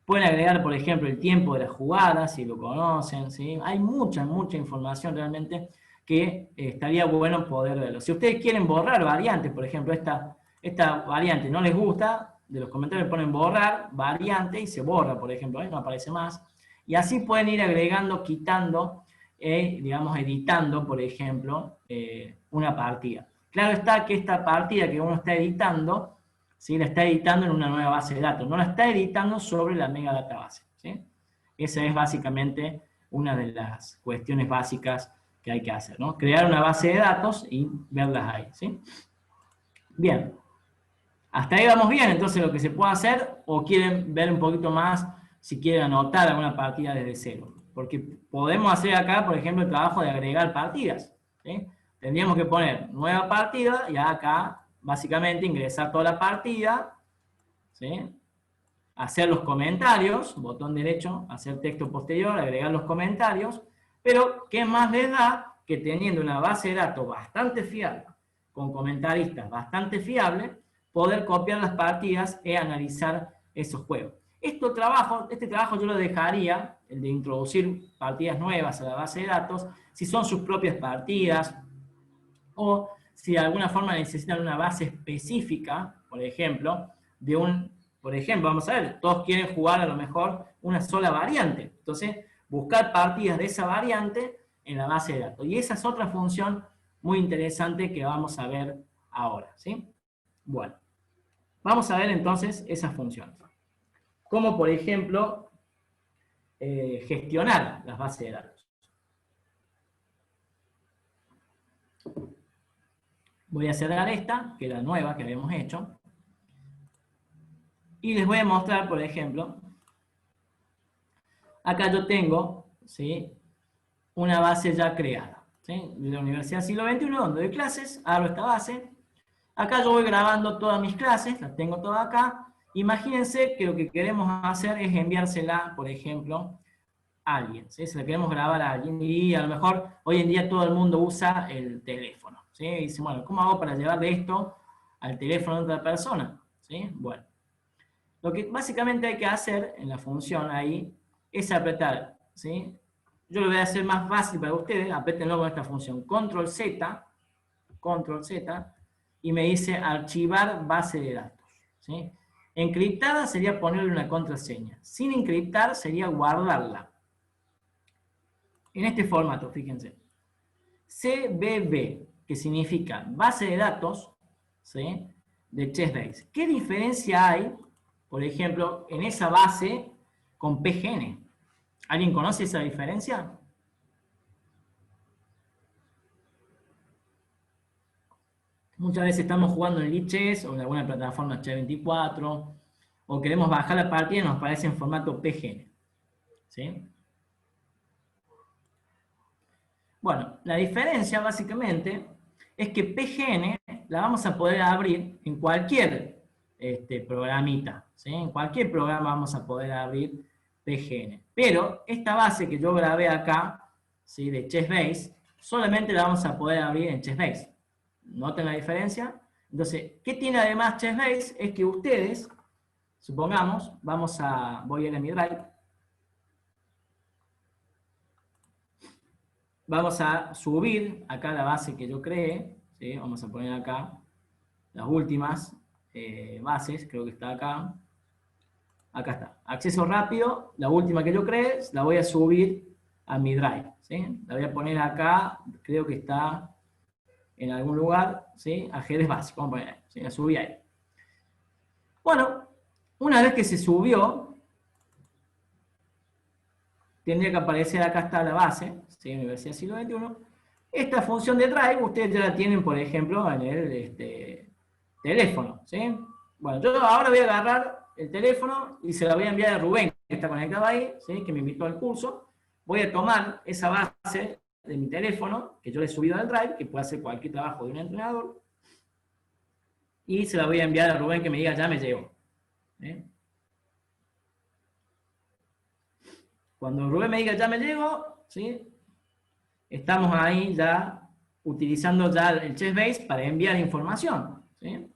Pueden agregar, por ejemplo, el tiempo de la jugada, si lo conocen, ¿sí? Hay mucha información realmente que estaría bueno poder verlo. Si ustedes quieren borrar variantes, por ejemplo, esta variante no les gusta, de los comentarios ponen borrar variante y se borra, por ejemplo, no aparece más. Y así pueden ir agregando, quitando, digamos, editando, por ejemplo, una partida. Claro está que esta partida que uno está editando, ¿sí? La está editando en una nueva base de datos, no la está editando sobre la mega database, ¿sí? Esa es básicamente una de las cuestiones básicas que hay que hacer, ¿no? Crear una base de datos y verlas ahí, ¿sí? Bien. Hasta ahí vamos bien, entonces lo que se puede hacer, o quieren ver un poquito más, si quieren anotar alguna partida desde cero. Porque podemos hacer acá, por ejemplo, el trabajo de agregar partidas, ¿sí? Tendríamos que poner nueva partida y acá, básicamente, ingresar toda la partida, ¿sí? Hacer los comentarios, botón derecho, hacer texto posterior, agregar los comentarios, pero ¿qué más les da que teniendo una base de datos bastante fiable, con comentaristas bastante fiables, poder copiar las partidas y analizar esos juegos? Este trabajo yo lo dejaría, el de introducir partidas nuevas a la base de datos, si son sus propias partidas, o si de alguna forma necesitan una base específica, por ejemplo, vamos a ver, todos quieren jugar a lo mejor una sola variante. Entonces, buscar partidas de esa variante en la base de datos. Y esa es otra función muy interesante que vamos a ver ahora, ¿sí? Bueno, vamos a ver entonces esas funciones. Como por ejemplo, gestionar las bases de datos. Voy a cerrar esta, que es la nueva que habíamos hecho. Y les voy a mostrar, por ejemplo, acá yo tengo, ¿sí?, una base ya creada, ¿sí?, de la Universidad Siglo XXI, donde doy clases, abro esta base. Acá yo voy grabando todas mis clases, las tengo todas acá. Imagínense que lo que queremos hacer es enviársela, por ejemplo, a alguien, ¿sí? Se la queremos grabar a alguien y a lo mejor hoy en día todo el mundo usa el teléfono, ¿sí? Y dice, bueno, ¿cómo hago para llevarle esto al teléfono de otra persona? ¿Sí? Bueno, lo que básicamente hay que hacer en la función ahí es apretar, ¿sí? Yo lo voy a hacer más fácil para ustedes, apretenlo con esta función, control Z, y me dice archivar base de datos, ¿sí? Encriptada sería ponerle una contraseña, sin encriptar sería guardarla. En este formato, fíjense. CBB, que significa base de datos, ¿sí?, de ChessBase. ¿Qué diferencia hay, por ejemplo, en esa base con PGN? ¿Alguien conoce esa diferencia? Muchas veces estamos jugando en Lichess o en alguna plataforma Chess24, o queremos bajar la partida y nos aparece en formato PGN, ¿sí? Bueno, la diferencia básicamente es que PGN la vamos a poder abrir en cualquier programita, ¿sí? En cualquier programa vamos a poder abrir PGN. Pero esta base que yo grabé acá, ¿sí?, de ChessBase, solamente la vamos a poder abrir en ChessBase. ¿Noten la diferencia? Entonces, ¿qué tiene además ChessBase? Es que ustedes, supongamos, voy a ir a mi Drive, vamos a subir acá la base que yo creé, ¿sí? Vamos a poner acá las últimas bases, creo que está acá. Acá está, acceso rápido, la última que yo creé, la voy a subir a mi Drive, ¿sí? La voy a poner acá, creo que está en algún lugar, ¿sí? Ajedrez básico, vamos a poner ahí, ¿sí? La subí ahí. Bueno, una vez que se subió, tendría que aparecer, acá está la base, ¿sí? Universidad Siglo XXI. Esta función de Drive, ustedes ya la tienen, por ejemplo, en el teléfono, ¿sí? Bueno, yo ahora voy a agarrar el teléfono y se la voy a enviar a Rubén, que está conectado ahí, ¿sí?, que me invitó al curso. Voy a tomar esa base de mi teléfono, que yo le he subido al Drive, que puede hacer cualquier trabajo de un entrenador, y se la voy a enviar a Rubén que me diga, ya me llegó, ¿sí? Cuando Rubén me diga, ya me llegó, ¿sí?, estamos ahí ya utilizando ya el ChessBase para enviar información, ¿sí?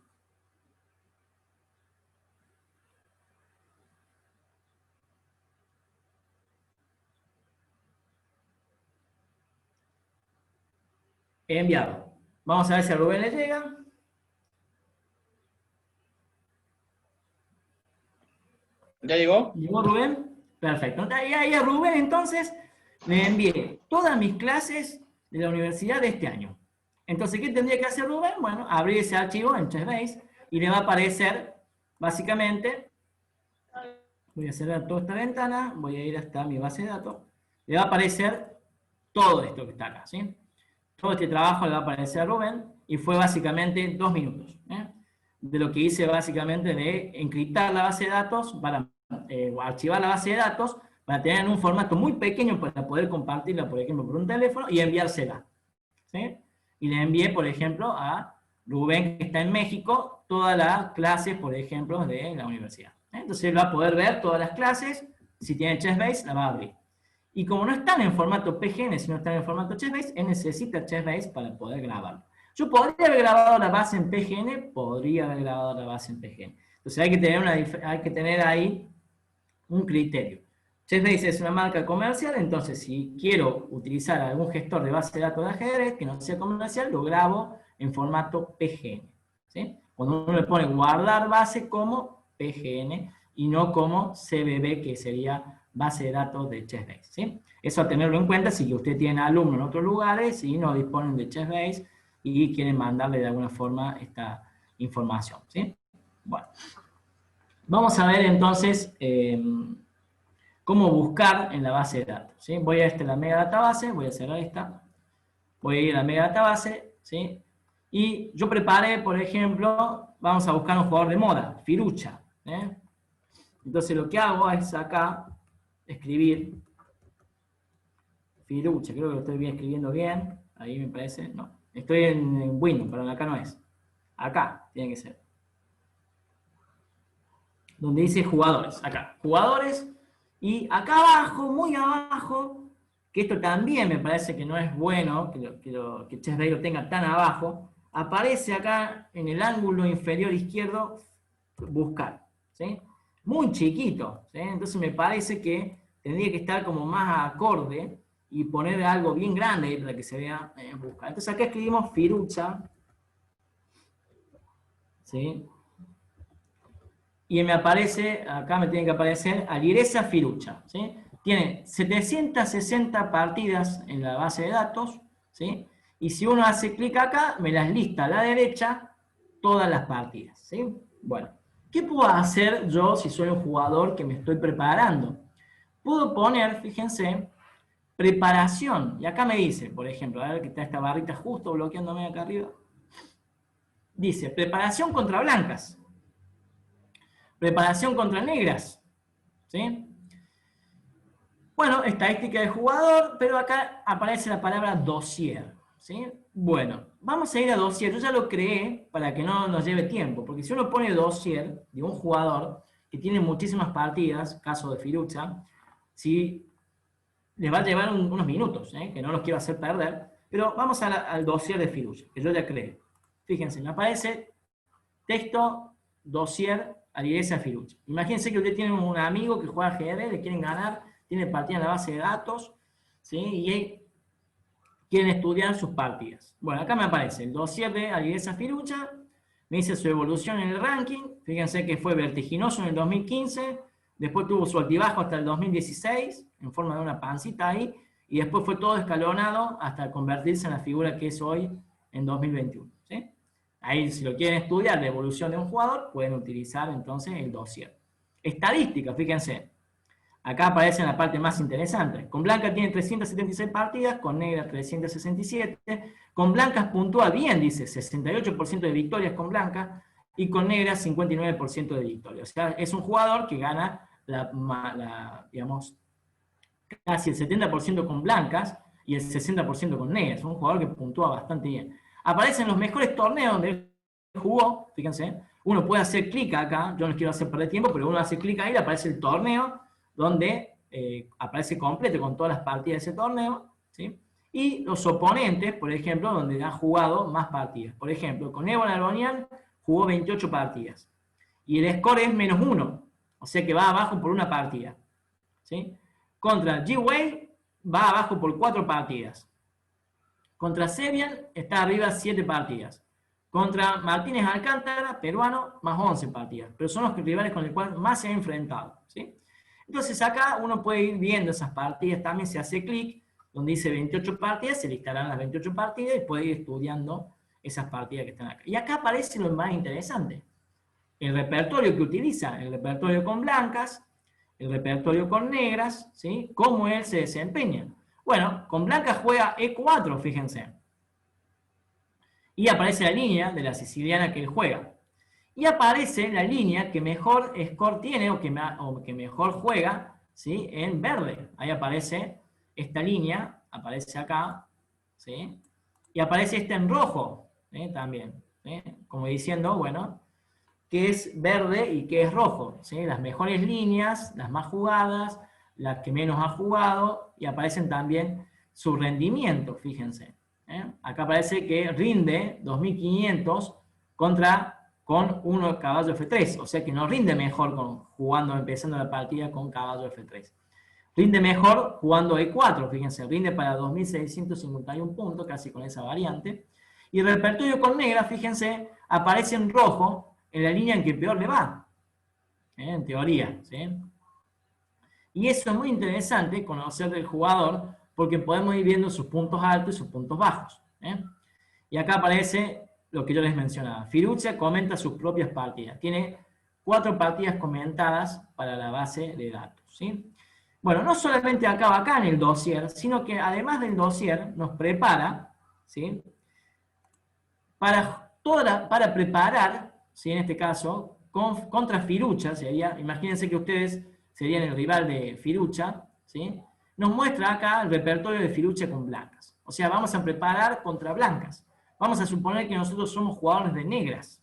He enviado. Vamos a ver si a Rubén le llega. ¿Ya llegó? ¿Llegó Rubén? Perfecto. Y ahí a Rubén, entonces, le envié todas mis clases de la universidad de este año. Entonces, ¿qué tendría que hacer Rubén? Bueno, abrir ese archivo en ChessBase y le va a aparecer, básicamente, voy a cerrar toda esta ventana, voy a ir hasta mi base de datos, le va a aparecer todo esto que está acá, ¿sí? Todo este trabajo le va a aparecer a Rubén y fue básicamente 2 minutos, de lo que hice básicamente de encriptar la base de datos para o archivar la base de datos para tener en un formato muy pequeño para poder compartirla, por ejemplo, por un teléfono y enviársela, ¿sí? Y le envié, por ejemplo, a Rubén, que está en México, todas las clases, por ejemplo, de la universidad. Entonces él va a poder ver todas las clases, si tiene ChessBase, la va a abrir. Y como no están en formato PGN, sino están en formato ChessBase, él necesita ChessBase para poder grabarlo. Yo podría haber grabado la base en PGN, podría haber grabado la base en PGN. Entonces hay que tener ahí un criterio. ChessBase es una marca comercial, entonces si quiero utilizar algún gestor de base de datos de ajedrez que no sea comercial, lo grabo en formato PGN, ¿sí? Cuando uno le pone guardar base como PGN y no como CBB, que sería base de datos de ChessBase, ¿sí? Eso a tenerlo en cuenta si usted tiene alumnos en otros lugares y no disponen de ChessBase y quieren mandarle de alguna forma esta información, ¿sí? Bueno, vamos a ver entonces cómo buscar en la base de datos, ¿sí? Voy a la mega database, voy a cerrar esta, voy a ir a la mega database, ¿sí? Y yo preparé, por ejemplo, vamos a buscar un jugador de moda, Firucha, ¿eh? Entonces lo que hago es acá, escribir Firucha, creo que lo estoy bien escribiendo bien, ahí me parece, no, estoy en Windows, pero acá no es, acá tiene que ser. Donde dice jugadores, acá, jugadores, y acá abajo, muy abajo, que esto también me parece que no es bueno, que ChessBase lo tenga tan abajo, aparece acá en el ángulo inferior izquierdo, buscar, ¿sí? Muy chiquito, ¿sí? Entonces me parece que tendría que estar como más acorde y poner algo bien grande ahí para que se vea buscar. Entonces acá escribimos Firucha, ¿sí? Y me aparece, acá me tiene que aparecer Alireza Firucha, ¿sí? Tiene 760 partidas en la base de datos, ¿sí? Y si uno hace clic acá, me las lista a la derecha todas las partidas, ¿sí? Bueno, ¿qué puedo hacer yo si soy un jugador que me estoy preparando? Puedo poner, fíjense, preparación, y acá me dice, por ejemplo, a ver que está esta barrita justo bloqueándome acá arriba, dice, preparación contra blancas, preparación contra negras, ¿sí? Bueno, estadística del jugador, pero acá aparece la palabra dossier, ¿sí? Bueno, vamos a ir a dossier. Yo ya lo creé para que no nos lleve tiempo, porque si uno pone dossier de un jugador que tiene muchísimas partidas, caso de Firucha, sí, les va a llevar unos minutos, que no los quiero hacer perder, pero vamos al dossier de Firucha, que yo ya creé. Fíjense, me aparece texto, dossier, Alireza Firucha. Imagínense que usted tiene un amigo que juega ajedrez, le quieren ganar, tiene partida en la base de datos, ¿sí? Y quieren estudiar sus partidas. Bueno, acá me aparece el dossier de Alireza Firucha, me dice su evolución en el ranking, fíjense que fue vertiginoso en el 2015, después tuvo su altibajo hasta el 2016, en forma de una pancita ahí, y después fue todo escalonado hasta convertirse en la figura que es hoy en 2021, ¿sí? Ahí, si lo quieren estudiar, la evolución de un jugador, pueden utilizar entonces el dossier. Estadística, fíjense. Acá aparece en la parte más interesante. Con blanca tiene 376 partidas, con negra 367. Con blancas puntúa bien, dice, 68% de victorias con blanca, y con negra 59% de victorias. O sea, es un jugador que gana, digamos, casi el 70% con blancas y el 60% con negras. Es un jugador que puntúa bastante bien. Aparecen los mejores torneos donde él jugó, fíjense. Uno puede hacer clic acá, yo no quiero hacer perder tiempo, pero uno hace clic ahí, le aparece el torneo, donde aparece completo con todas las partidas de ese torneo, ¿sí? Y los oponentes, por ejemplo, donde ha jugado más partidas. Por ejemplo, con Evo Narbonian jugó 28 partidas. Y el score es -1, o sea que va abajo por una partida, ¿sí? Contra G-Way va abajo por 4 partidas. Contra Sebian está arriba 7 partidas. Contra Martínez Alcántara, peruano, más 11 partidas. Pero son los rivales con los cuales más se ha enfrentado, ¿sí? Entonces acá uno puede ir viendo esas partidas, también se hace clic, donde dice 28 partidas, se listarán las 28 partidas y puede ir estudiando esas partidas que están acá. Y acá aparece lo más interesante. El repertorio que utiliza, el repertorio con blancas, el repertorio con negras, ¿sí? Cómo él se desempeña. Bueno, con blancas juega E4, fíjense. Y aparece la línea de la siciliana que él juega. Y aparece la línea que mejor score tiene o que mejor juega, ¿sí? En verde. Ahí aparece esta línea, aparece acá, ¿sí? Y aparece esta en rojo, también. Como diciendo, bueno, qué es verde y qué es rojo, ¿sí? Las mejores líneas, las más jugadas, las que menos ha jugado, y aparecen también su rendimiento, fíjense. Acá aparece que rinde 2500 con 1 caballo F3, o sea que no rinde mejor empezando la partida con caballo F3. Rinde mejor jugando E4, fíjense, rinde para 2651 puntos, casi con esa variante. Y el repertorio con negra, fíjense, aparece en rojo, en la línea en que peor le va, en teoría, ¿sí? Y eso es muy interesante, conocer del jugador, porque podemos ir viendo sus puntos altos y sus puntos bajos. Y acá aparece lo que yo les mencionaba. Firuccia comenta sus propias partidas. Tiene 4 partidas comentadas para la base de datos, ¿sí? Bueno, no solamente acaba acá en el dossier, sino que además del dossier nos prepara, ¿sí? Para preparar, ¿sí? En este caso, contra Firuccia, imagínense que ustedes serían el rival de Firuccia, ¿sí? Nos muestra acá el repertorio de Firuccia con blancas. O sea, vamos a preparar contra blancas. Vamos a suponer que nosotros somos jugadores de negras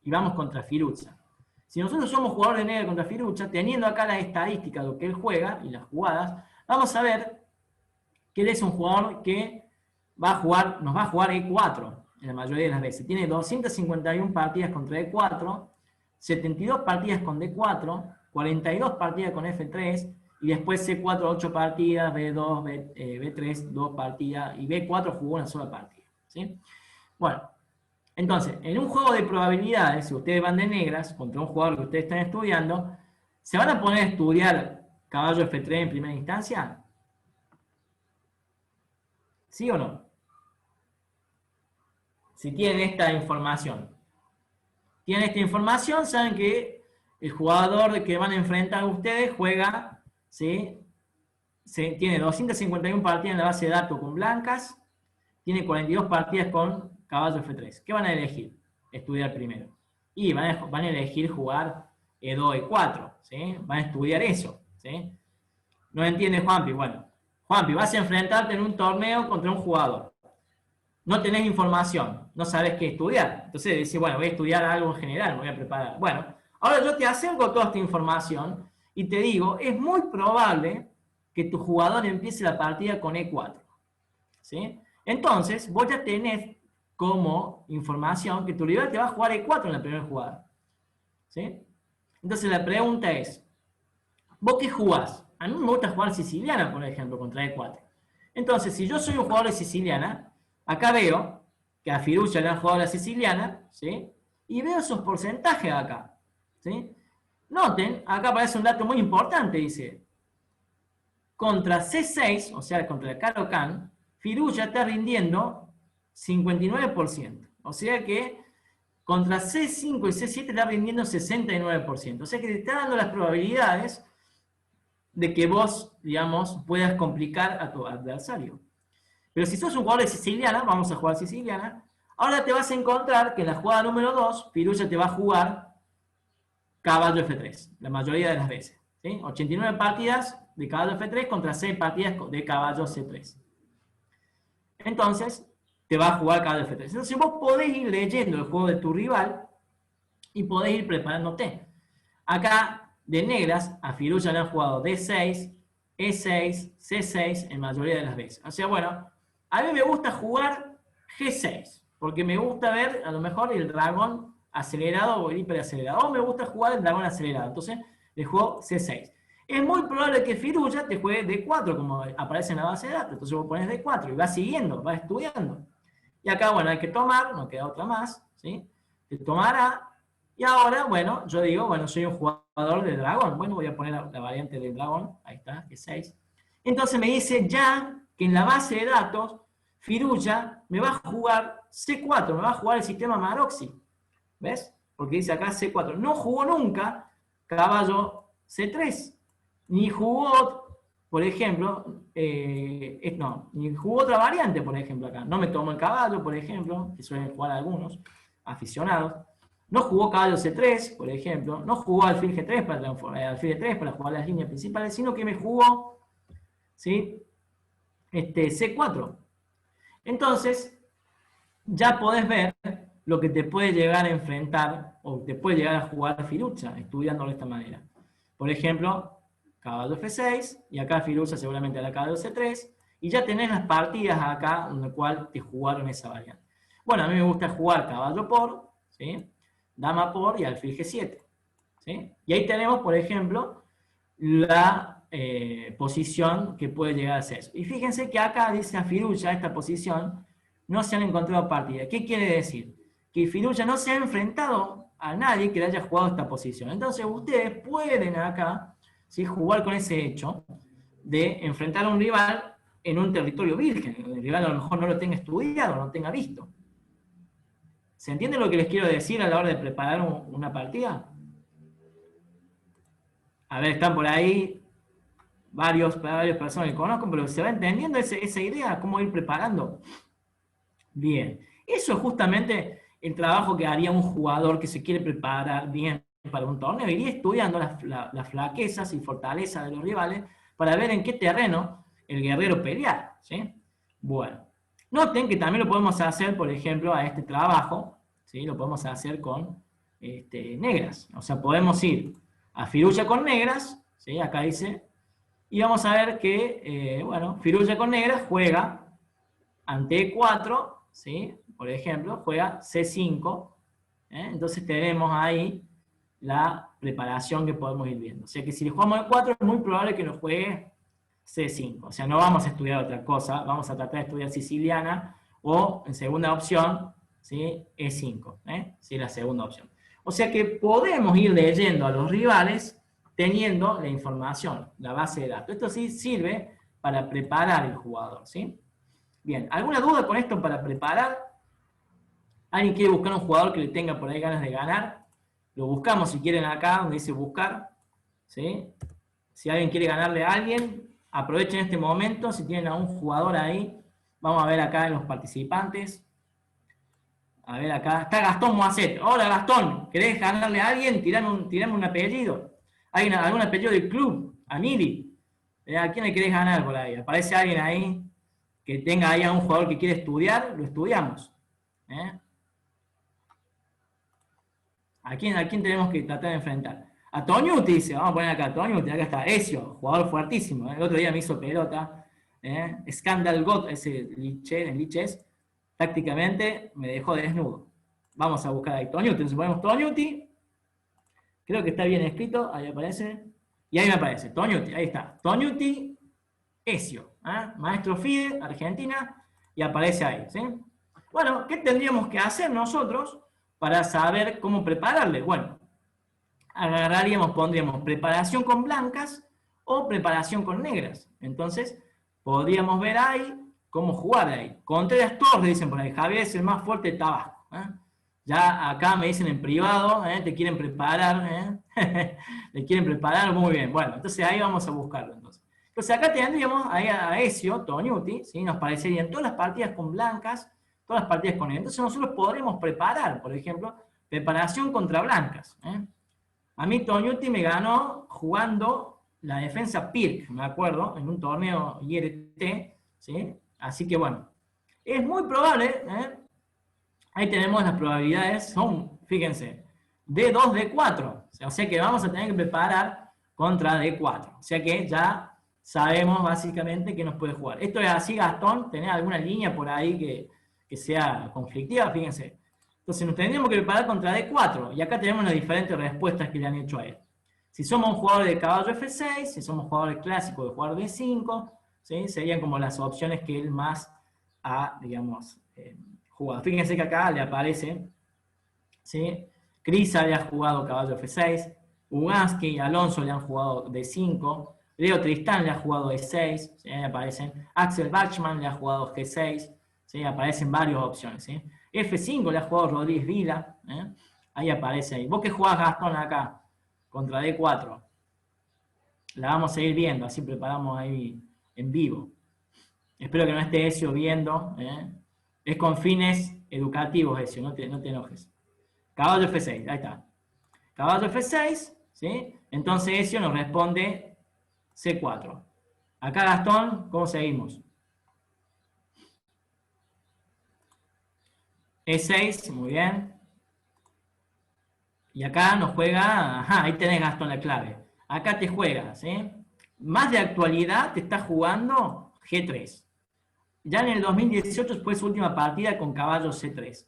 y vamos contra Firuccia. Si nosotros somos jugadores de negras contra Firuccia, teniendo acá la estadística de lo que él juega y las jugadas, vamos a ver que él es un jugador que nos va a jugar E4 en la mayoría de las veces. Tiene 251 partidas contra E4, 72 partidas con D4, 42 partidas con F3, y después C4 8 partidas, B2, B3 2 partidas, y B4 jugó una sola partida, ¿sí? Bueno, entonces, en un juego de probabilidades, si ustedes van de negras contra un jugador que ustedes están estudiando, ¿se van a poner a estudiar caballo F3 en primera instancia? ¿Sí o no? Si tienen esta información. Tienen esta información, saben que el jugador que van a enfrentar a ustedes juega, ¿sí? Tiene 251 partidas en la base de datos con blancas, tiene 42 partidas con caballo F3. ¿Qué van a elegir? Estudiar primero. Y van a elegir jugar E2, E4, ¿sí? Van a estudiar eso, ¿sí? ¿No entiende, Juanpi? Bueno, Juanpi, vas a enfrentarte en un torneo contra un jugador. No tenés información, no sabes qué estudiar. Entonces decís, bueno, voy a estudiar algo en general, me voy a preparar. Bueno, ahora yo te acerco toda esta información y te digo, es muy probable que tu jugador empiece la partida con E4, ¿sí? Entonces, vos ya tenés como información que tu rival te va a jugar E4 en la primera jugada, ¿sí? Entonces la pregunta es, ¿vos qué jugás? A mí me gusta jugar siciliana, por ejemplo, contra E4. Entonces, si yo soy un jugador de siciliana, acá veo que a Firuccia le han jugado la siciliana, ¿sí? Y veo esos porcentajes acá, ¿sí? Noten, acá aparece un dato muy importante, dice, contra C6, o sea, contra el Caro-Kann, Firuccia está rindiendo 59%. O sea que contra C5 y C7 está rindiendo 69%. O sea que te está dando las probabilidades de que vos, digamos, puedas complicar a tu adversario. Pero si sos un jugador de siciliana, vamos a jugar siciliana, ahora te vas a encontrar que en la jugada número 2, Firuccia te va a jugar caballo F3, la mayoría de las veces, ¿sí? 89 partidas de caballo F3 contra 6 partidas de caballo C3. Entonces, te va a jugar caballo F3. Entonces, vos podés ir leyendo el juego de tu rival y podés ir preparándote. Acá, de negras, a Firuccia le han jugado D6, E6, C6 en mayoría de las veces. O sea, bueno, a mí me gusta jugar G6, porque me gusta ver a lo mejor el dragón acelerado o el hiperacelerado. O me gusta jugar el dragón acelerado. Entonces, le juego C6. Es muy probable que Firuccia te juegue D4, como aparece en la base de datos. Entonces vos pones D4 y vas siguiendo, vas estudiando. Y acá, bueno, hay que tomar, no queda otra más, ¿sí? Te tomará Y ahora, bueno, yo digo, bueno, soy un jugador de dragón. Bueno, voy a poner la variante del dragón, ahí está, que es 6. Entonces me dice ya que en la base de datos, Firulla me va a jugar C4, me va a jugar el sistema Maroxy. ¿Ves? Porque dice acá C4. No jugó nunca caballo C3. Ni jugó, por ejemplo, no, ni jugó otra variante, por ejemplo, acá. No me tomó el caballo, por ejemplo, que suelen jugar algunos aficionados. No jugó caballo C3, por ejemplo. No jugó alfil G3 alfil E3 para jugar las líneas principales, sino que me jugó, ¿sí? C4. Entonces, ya podés ver lo que te puede llegar a enfrentar o te puede llegar a jugar Firuza, estudiándolo de esta manera. Por ejemplo, caballo F6, y acá Firuza seguramente hará caballo C3, y ya tenés las partidas acá en las cuales te jugaron esa variante. Bueno, a mí me gusta jugar caballo por, ¿sí? Dama por y alfil G7. ¿Sí? Y ahí tenemos, por ejemplo, la posición que puede llegar a ser. Y fíjense que acá dice a Firuza, esta posición, no se han encontrado partidas. ¿Qué quiere decir? Que Firuza no se ha enfrentado a nadie que le haya jugado esta posición. Entonces ustedes pueden acá, ¿sí?, jugar con ese hecho de enfrentar a un rival en un territorio virgen. El rival a lo mejor no lo tenga estudiado, no lo tenga visto. ¿Se entiende lo que les quiero decir a la hora de preparar una partida? A ver, están por ahí varias personas que conozco, pero ¿se va entendiendo esa idea? ¿Cómo ir preparando? Bien. Eso es justamente el trabajo que haría un jugador que se quiere preparar bien para un torneo. Iría estudiando las flaquezas y fortalezas de los rivales para ver en qué terreno el guerrero pelear, ¿sí? Bueno. Noten que también lo podemos hacer, por ejemplo, a este trabajo, ¿sí? Lo podemos hacer con negras. O sea, podemos ir a Firulla con negras, ¿sí? Acá dice, y vamos a ver que, bueno, Firulla con negras juega ante E4, ¿sí? Por ejemplo, juega C5, entonces tenemos ahí la preparación que podemos ir viendo. O sea que si le jugamos E4 es muy probable que nos juegue C5, o sea, no vamos a estudiar otra cosa, vamos a tratar de estudiar siciliana, o en segunda opción, ¿sí?, E5, ¿sí?, la segunda opción. O sea que podemos ir leyendo a los rivales teniendo la información, la base de datos. Esto sí sirve para preparar el jugador, ¿sí? Bien, ¿alguna duda con esto para preparar? ¿Alguien quiere buscar un jugador que le tenga por ahí ganas de ganar? Lo buscamos si quieren acá, donde dice buscar, ¿sí? Si alguien quiere ganarle a alguien, aprovechen este momento, si tienen a un jugador ahí, vamos a ver acá en los participantes. A ver acá, está Gastón Moacet. Hola Gastón, ¿querés ganarle a alguien? Tirame un apellido. ¿Hay algún apellido del club? A Mili. ¿A quién le querés ganar por ahí? ¿Aparece alguien ahí que tenga ahí a un jugador que quiere estudiar? Lo estudiamos. ¿A quién tenemos que tratar de enfrentar? A Toñuti, dice, vamos a poner acá, Toñuti, acá está, Ezio, jugador fuertísimo. El otro día me hizo pelota. Scandal God, ese Liches, tácticamente me dejó desnudo. Vamos a buscar ahí Toñuti, entonces ponemos Toñuti. Creo que está bien escrito, ahí aparece. Y ahí me aparece, Toñuti, ahí está. Toñuti, Ezio, maestro FIDE, Argentina, y aparece ahí, ¿sí? Bueno, ¿qué tendríamos que hacer nosotros para saber cómo prepararle? Bueno, pondríamos preparación con blancas o preparación con negras. Entonces, podríamos ver ahí cómo jugar ahí. Contreras Torres, dicen por ahí, Javier es el más fuerte de Tabasco. Ya acá me dicen en privado, te quieren preparar, le quieren preparar, muy bien. Bueno, entonces ahí vamos a buscarlo. Entonces acá tendríamos ahí a Ezio, Toñuti, ¿sí? Nos parecerían todas las partidas con blancas, todas las partidas con negras. Entonces nosotros podremos preparar, por ejemplo, preparación contra blancas. A mí Toñuti me ganó jugando la defensa Pirc, me acuerdo, en un torneo IRT, ¿sí? Así que bueno, es muy probable, ahí tenemos las probabilidades, son, fíjense, D2, D4, o sea que vamos a tener que preparar contra D4, o sea que ya sabemos básicamente que nos puede jugar. Esto es así, Gastón, ¿tenés alguna línea por ahí que sea conflictiva? Fíjense. Entonces nos tendríamos que preparar contra D4, y acá tenemos las diferentes respuestas que le han hecho a él. Si somos un jugador de caballo F6, si somos jugadores clásicos de jugador D5, ¿sí?, serían como las opciones que él más ha, digamos, jugado. Fíjense que acá le aparece, ¿sí?, Cris había jugado caballo F6, Ugansky y Alonso le han jugado D5, Leo Tristán le ha jugado E6, ¿sí? Ahí aparecen, Axel Bachmann le ha jugado G6, ¿sí? Aparecen varias opciones, ¿sí? F5 le ha jugado Rodríguez Vila, ¿eh? Ahí aparece ahí. ¿Vos qué jugás, Gastón, acá? Contra D4. La vamos a ir viendo, así preparamos ahí en vivo. Espero que no esté Ezio viendo, ¿eh? Es con fines educativos, Ezio, no te enojes. Caballo F6, ahí está. Caballo F6, ¿sí? Entonces Ezio nos responde C4. Acá, Gastón, ¿cómo seguimos? E6, muy bien. Y acá nos juega, ajá, ahí tenés, Gastón, la clave. Acá te juegas, ¿sí? Más de actualidad te está jugando G3. Ya en el 2018 fue su última partida con caballo C3.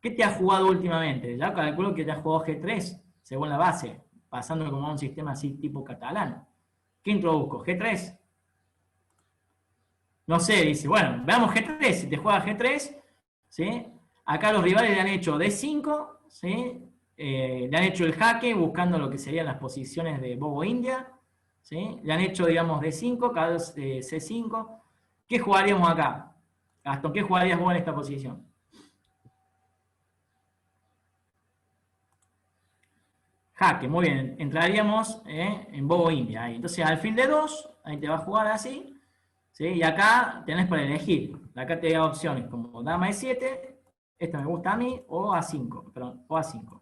¿Qué te ha jugado últimamente? Ya calculo que te ha jugado G3, según la base, pasando como a un sistema así tipo catalán. ¿Qué introduzco? ¿G3? No sé, dice, bueno, veamos G3, si te juega G3, ¿sí? Acá los rivales le han hecho D5, ¿sí? Le han hecho el jaque buscando lo que serían las posiciones de Bobo India, ¿sí? Le han hecho, digamos, D5, caballo C5. ¿Qué jugaríamos acá? Gastón, ¿qué jugarías vos en esta posición? Jaque, muy bien. Entraríamos en Bobo India. Ahí. Entonces, alfil de 2, ahí te va a jugar así. ¿Sí? Y acá tenés para elegir. Acá te da opciones como dama E7, esta me gusta a mí, o A5, perdón, o A5.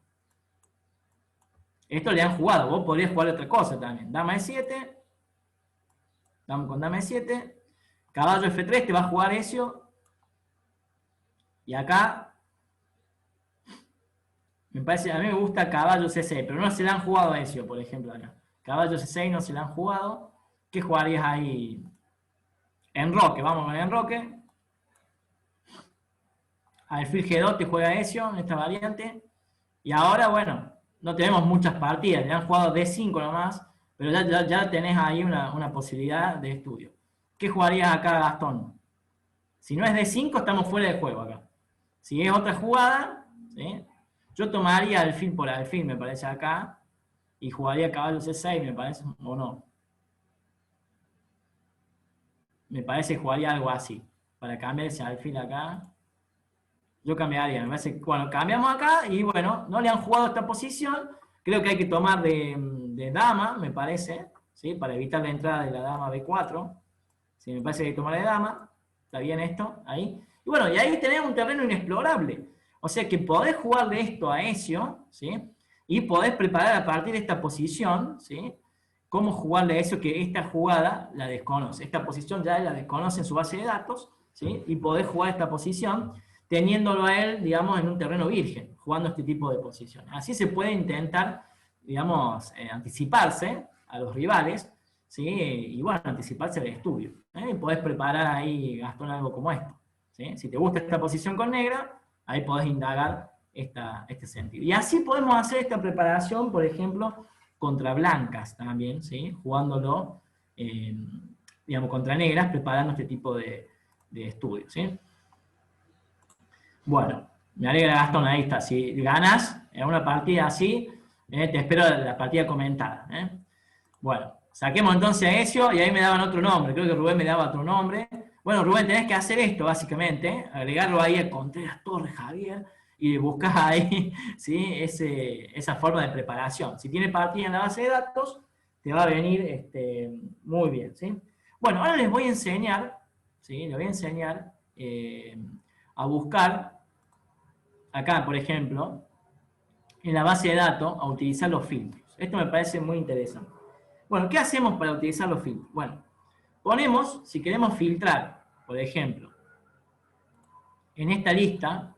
Esto le han jugado, vos podrías jugar otra cosa también. Dama E7, con dama E7, caballo F3, te va a jugar Ezio. Y acá, me parece, a mí me gusta caballo C6, pero no se le han jugado a Ezio, por ejemplo, acá. Caballo C6 no se le han jugado. ¿Qué jugarías ahí? Enroque, vamos con el enroque. Alfil G2 te juega Ezio en esta variante. Y ahora, bueno, no tenemos muchas partidas, le han jugado D5 nomás, pero ya tenés ahí una posibilidad de estudio. ¿Qué jugarías acá, Gastón? Si no es D5, estamos fuera de juego acá. Si es otra jugada, ¿sí? Yo tomaría alfil por alfil, me parece acá, y jugaría caballo C6, me parece, o no. Me parece que jugaría algo así, para cambiar ese alfil acá. Yo cambiaría, me parece que, bueno, cambiamos acá y bueno, no le han jugado esta posición, creo que hay que tomar de dama, me parece, ¿sí? Para evitar la entrada de la dama B4, ¿sí? Me parece que hay que tomar de dama, está bien esto, ahí. Y bueno, y ahí tenemos un terreno inexplorable, o sea que podés jugarle esto a Ezio, ¿sí? Y podés preparar a partir de esta posición, ¿sí? Cómo jugarle a Ezio, que esta jugada la desconoce, esta posición ya la desconoce en su base de datos, ¿sí? Y podés jugar esta posición teniéndolo a él, digamos, en un terreno virgen, jugando este tipo de posiciones. Así se puede intentar, digamos, anticiparse a los rivales, ¿sí? Y bueno, anticiparse al estudio. Y podés preparar ahí, Gastón, algo como esto. ¿Sí? Si te gusta esta posición con negra, ahí podés indagar este sentido. Y así podemos hacer esta preparación, por ejemplo, contra blancas también, ¿sí? Jugándolo, digamos, contra negras, preparando este tipo de estudios, ¿sí? Bueno, me alegra, Gastón, ahí está. Si ganas en una partida así, te espero la partida comentada. Bueno, saquemos entonces a Ezio y ahí me daban otro nombre. Creo que Rubén me daba otro nombre. Bueno, Rubén, tenés que hacer esto, básicamente. Agregarlo ahí a Contreras Torres Javier y buscás ahí, ¿sí? Esa forma de preparación. Si tiene partida en la base de datos, te va a venir muy bien, ¿sí? Bueno, ahora les voy a enseñar, ¿sí? Les voy a enseñar a buscar acá, por ejemplo, en la base de datos, a utilizar los filtros. Esto me parece muy interesante. Bueno, ¿qué hacemos para utilizar los filtros? Bueno, ponemos, si queremos filtrar, por ejemplo, en esta lista,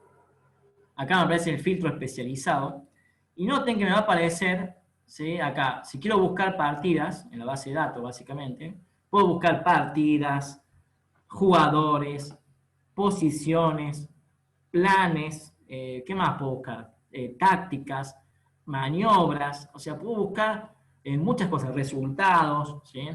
acá me aparece el filtro especializado, y noten que me va a aparecer, ¿sí? Acá, si quiero buscar partidas, en la base de datos básicamente, puedo buscar partidas, jugadores, posiciones, planes, ¿qué más puedo buscar? Tácticas, maniobras, o sea, puedo buscar muchas cosas, resultados, ¿sí?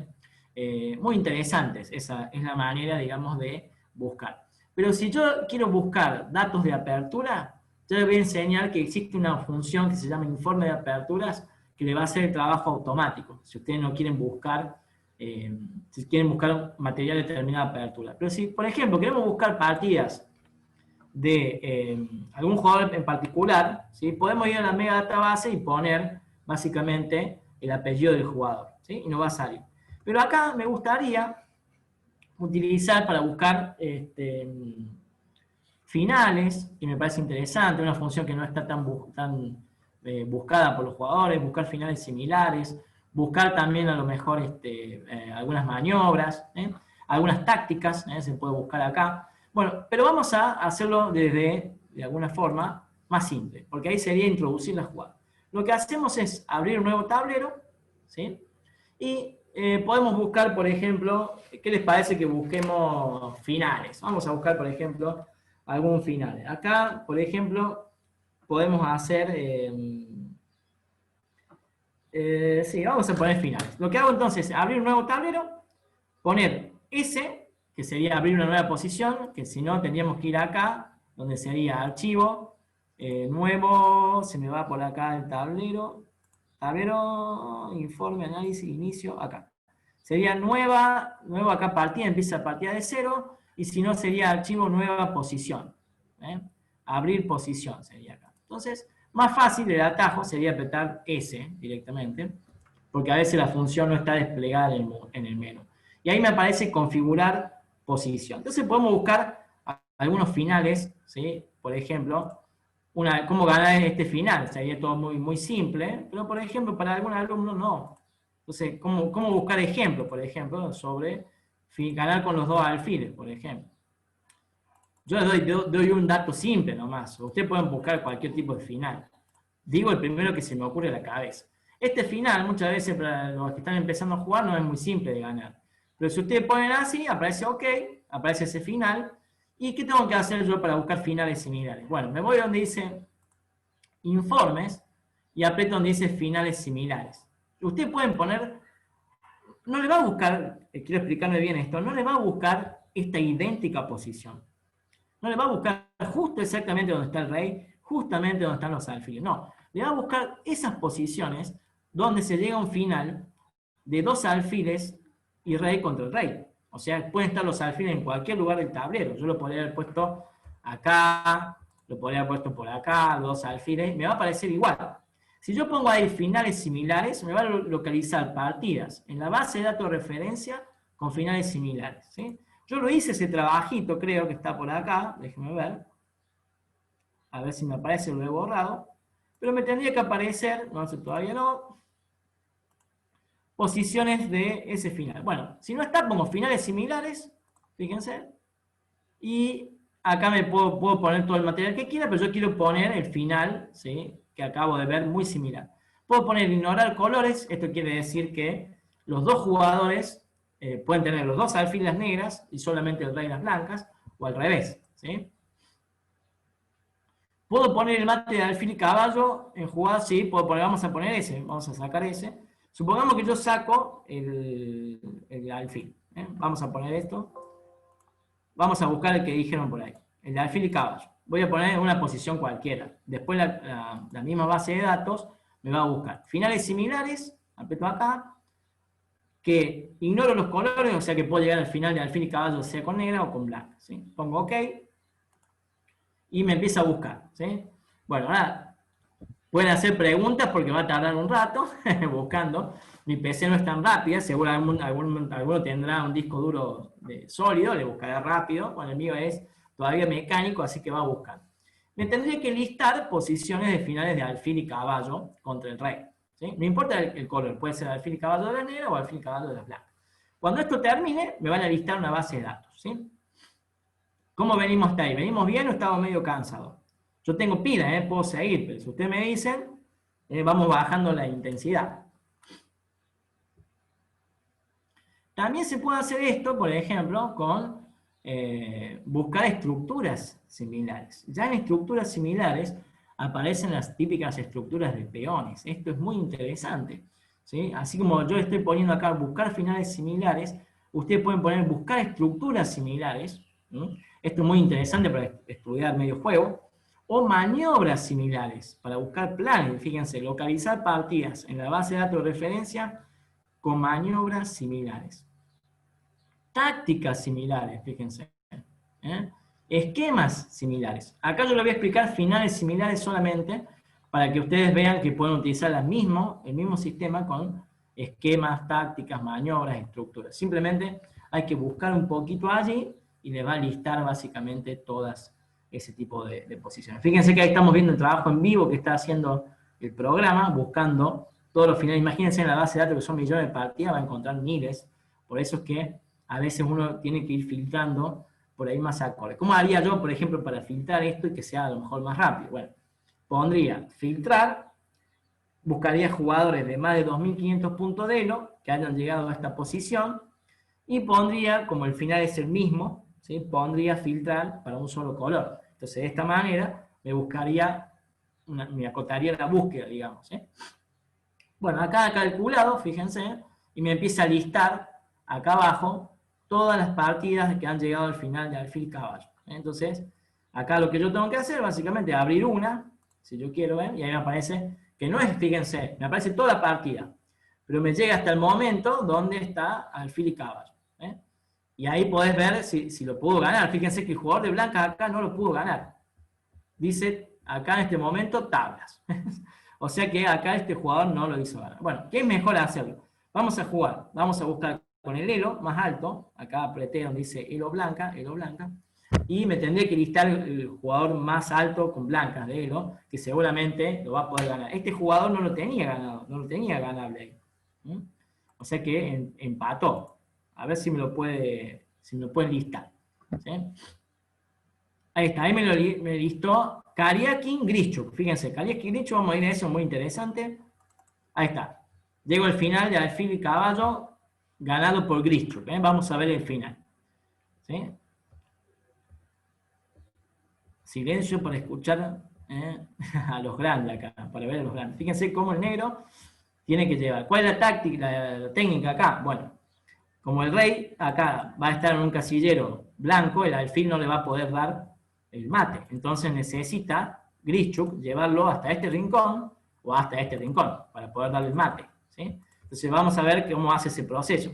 Muy interesantes, esa es la manera, digamos, de buscar. Pero si yo quiero buscar datos de apertura, yo les voy a enseñar que existe una función que se llama informe de aperturas que le va a hacer el trabajo automático, si ustedes no quieren buscar, si quieren buscar material de determinada apertura. Pero si, por ejemplo, queremos buscar partidas de algún jugador en particular, ¿sí? Podemos ir a la mega database y poner básicamente el apellido del jugador, ¿sí? Y nos va a salir. Pero acá me gustaría utilizar para buscar finales, que me parece interesante, una función que no está tan buscada por los jugadores, buscar finales similares, buscar también a lo mejor algunas maniobras, algunas tácticas, se puede buscar acá. Bueno, pero vamos a hacerlo de alguna forma, más simple, porque ahí sería introducir la jugada. Lo que hacemos es abrir un nuevo tablero, ¿sí? Y podemos buscar, por ejemplo, ¿qué les parece que busquemos finales? Vamos a buscar, por ejemplo, algún final. Acá, por ejemplo, podemos hacer... sí, vamos a poner finales. Lo que hago entonces es abrir un nuevo tablero, poner S, que sería abrir una nueva posición, que si no tendríamos que ir acá, donde sería archivo, nuevo, se me va por acá el tablero, informe, análisis, inicio, acá. Sería nueva acá partida, empieza partida de 0, y si no sería archivo nueva posición. Abrir posición sería acá. Entonces, más fácil el atajo sería apretar S directamente, porque a veces la función no está desplegada en el menú. Y ahí me aparece configurar posición. Entonces podemos buscar algunos finales, ¿sí? Por ejemplo, cómo ganar este final. Sería todo muy, muy simple, pero por ejemplo, para algún alumno no. Entonces, ¿cómo buscar ejemplos, por ejemplo, sobre ganar con los dos alfiles, por ejemplo? Yo les doy un dato simple nomás. Ustedes pueden buscar cualquier tipo de final. Digo el primero que se me ocurre a la cabeza. Este final, muchas veces para los que están empezando a jugar, no es muy simple de ganar. Pero si ustedes ponen así, aparece OK, aparece ese final. ¿Y qué tengo que hacer yo para buscar finales similares? Bueno, me voy donde dice informes y aprieto donde dice finales similares. Ustedes pueden poner, no le va a buscar, quiero explicarme bien esto, no le va a buscar esta idéntica posición. No le va a buscar justo exactamente donde está el rey, justamente donde están los alfiles. No, le va a buscar esas posiciones donde se llega a un final de dos alfiles y rey contra el rey. O sea, pueden estar los alfiles en cualquier lugar del tablero. Yo lo podría haber puesto acá, lo podría haber puesto por acá, dos alfiles, me va a parecer igual. Si yo pongo ahí finales similares, me va a localizar partidas en la base de datos de referencia con finales similares, ¿sí? Yo lo hice ese trabajito, creo que está por acá, déjenme ver. A ver si me aparece, lo he borrado. Pero me tendría que aparecer, no sé, todavía no, posiciones de ese final. Bueno, si no está, pongo finales similares, fíjense. Y acá me puedo poner todo el material que quiera, pero yo quiero poner el final, ¿sí? Que acabo de ver muy similar. Puedo poner ignorar colores, esto quiere decir que los dos jugadores pueden tener los dos alfiles negras y solamente el rey las blancas, o al revés, ¿sí? ¿Puedo poner el mate de alfil y caballo en jugada? Sí, puedo poner, vamos a poner ese, vamos a sacar ese. Supongamos que yo saco el alfil. Vamos a poner esto. Vamos a buscar el que dijeron por ahí, el de alfil y caballo. Voy a poner en una posición cualquiera. Después la misma base de datos me va a buscar finales similares, aprieto acá, que ignoro los colores, o sea que puedo llegar al final de alfil y caballo sea con negra o con blanca, ¿sí? Pongo OK y me empieza a buscar, ¿sí? Bueno, ahora pueden hacer preguntas porque va a tardar un rato buscando. Mi PC no es tan rápida, seguro alguno tendrá un disco duro sólido, le buscará rápido. Bueno, el mío es todavía mecánico, así que va a buscar. Me tendría que listar posiciones de finales de alfil y caballo contra el rey, ¿sí? No importa el color, puede ser alfil y caballo de la negra o alfil y caballo de las blancas. Cuando esto termine, me van a listar una base de datos, ¿sí? ¿Cómo venimos hasta ahí? ¿Venimos bien o estamos medio cansados? Yo tengo pila, puedo seguir, pero si ustedes me dicen, vamos bajando la intensidad. También se puede hacer esto, por ejemplo, con buscar estructuras similares. Ya en estructuras similares aparecen las típicas estructuras de peones. Esto es muy interesante, ¿sí? Así como yo estoy poniendo acá buscar finales similares, ustedes pueden poner buscar estructuras similares, ¿sí? Esto es muy interesante para estudiar medio juego. o maniobras similares para buscar planes. Fíjense, localizar partidas en la base de datos de referencia con maniobras similares. Tácticas similares, fíjense. Esquemas similares. Acá yo les voy a explicar finales similares solamente para que ustedes vean que pueden utilizar el mismo sistema con esquemas, tácticas, maniobras, estructuras. Simplemente hay que buscar un poquito allí y le va a listar básicamente todas ese tipo de posiciones. Fíjense que ahí estamos viendo el trabajo en vivo que está haciendo el programa, buscando todos los finales. Imagínense en la base de datos que son millones de partidas, va a encontrar miles. Por eso es que a veces uno tiene que ir filtrando por ahí más acorde. ¿Cómo haría yo, por ejemplo, para filtrar esto y que sea a lo mejor más rápido? Bueno, pondría filtrar, buscaría jugadores de más de 2500 puntos de elo que hayan llegado a esta posición y pondría, como el final es el mismo, ¿sí? Pondría filtrar para un solo color. Entonces, de esta manera me acotaría la búsqueda, digamos. Bueno, acá ha calculado, fíjense, y me empieza a listar acá abajo todas las partidas que han llegado al final de alfil caballo. Entonces, acá lo que yo tengo que hacer, básicamente, es abrir una, si yo quiero ver, y ahí me aparece, que no es, fíjense, me aparece toda la partida, pero me llega hasta el momento donde está alfil y caballo. Y ahí podés ver si lo puedo ganar. Fíjense que el jugador de blancas acá no lo pudo ganar. Dice, acá en este momento, tablas. O sea que acá este jugador no lo hizo ganar. Bueno, ¿qué es mejor hacerlo? Vamos a jugar, vamos a buscar con el elo más alto, acá apreté donde dice elo blanca, y me tendré que listar el jugador más alto con blancas de elo, que seguramente lo va a poder ganar. Este jugador no lo tenía ganado, no lo tenía ganable ahí. O sea que empató. A ver si me lo pueden listar. ¿Sí? Ahí está, ahí me listó Karyakin Grischuk. Fíjense, Karyakin Grischuk, vamos a ir a eso, muy interesante. Ahí está. Llego al final de alfil y caballo, ganado por Grischuk. Vamos a ver el final. ¿Sí? Silencio para escuchar a los grandes acá, para ver a los grandes. Fíjense cómo el negro tiene que llevar. ¿Cuál es la táctica, la técnica acá? Bueno, como el rey acá va a estar en un casillero blanco, el alfil no le va a poder dar el mate. Entonces necesita Grischuk llevarlo hasta este rincón o hasta este rincón para poder darle el mate. ¿Sí? Entonces vamos a ver cómo hace ese proceso.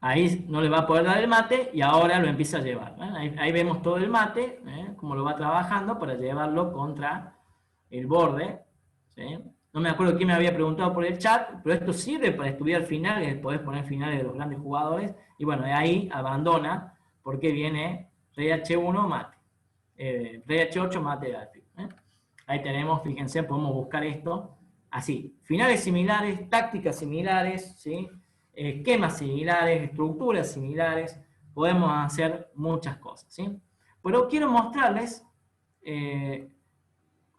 Ahí no le va a poder dar el mate y ahora lo empieza a llevar. Ahí vemos todo el mate, cómo lo va trabajando para llevarlo contra el borde. ¿Sí? No me acuerdo quién me había preguntado por el chat, pero esto sirve para estudiar finales, podés poner finales de los grandes jugadores, y bueno, de ahí abandona, porque viene rey H1 mate, rey H8 mate de alfil. Ahí tenemos, fíjense, podemos buscar esto así, finales similares, tácticas similares, ¿sí? Esquemas similares, estructuras similares, podemos hacer muchas cosas. ¿Sí? Pero quiero mostrarles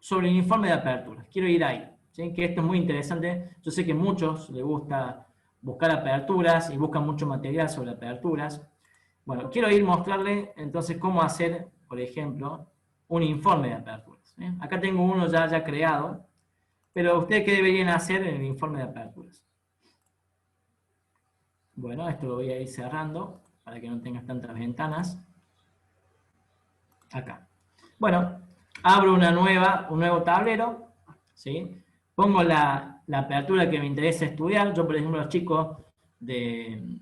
sobre el informe de apertura, quiero ir ahí. ¿Sí? Que esto es muy interesante. Yo sé que a muchos les gusta buscar aperturas y buscan mucho material sobre aperturas. Bueno, quiero ir mostrarles entonces cómo hacer, por ejemplo, un informe de aperturas. Acá tengo uno ya creado, pero ustedes qué deberían hacer en el informe de aperturas. Bueno, esto lo voy a ir cerrando para que no tengas tantas ventanas. Acá. Bueno, abro un nuevo tablero, ¿sí? Pongo la apertura que me interesa estudiar. Yo, por ejemplo, los chicos de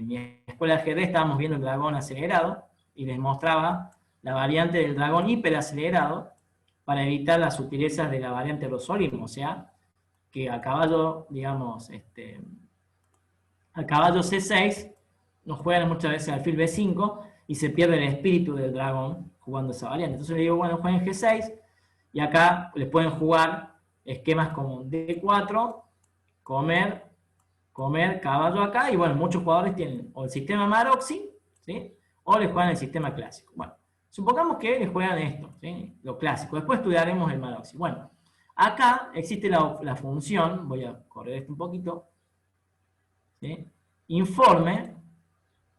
mi escuela de ajedrez estábamos viendo el dragón acelerado y les mostraba la variante del dragón hiperacelerado para evitar las sutilezas de la variante Rossolimo, o sea, que a caballo, digamos, a caballo C6 nos juegan muchas veces alfil B5 y se pierde el espíritu del dragón jugando esa variante. Entonces le digo, bueno, jueguen G6 y acá les pueden jugar esquemas como D4, comer, caballo acá, y bueno, muchos jugadores tienen o el sistema Maroczy, ¿sí? O les juegan el sistema clásico. Bueno, supongamos que les juegan esto, ¿sí? Lo clásico, después estudiaremos el Maroczy. Bueno, acá existe la función, voy a correr esto un poquito, ¿sí? Informe,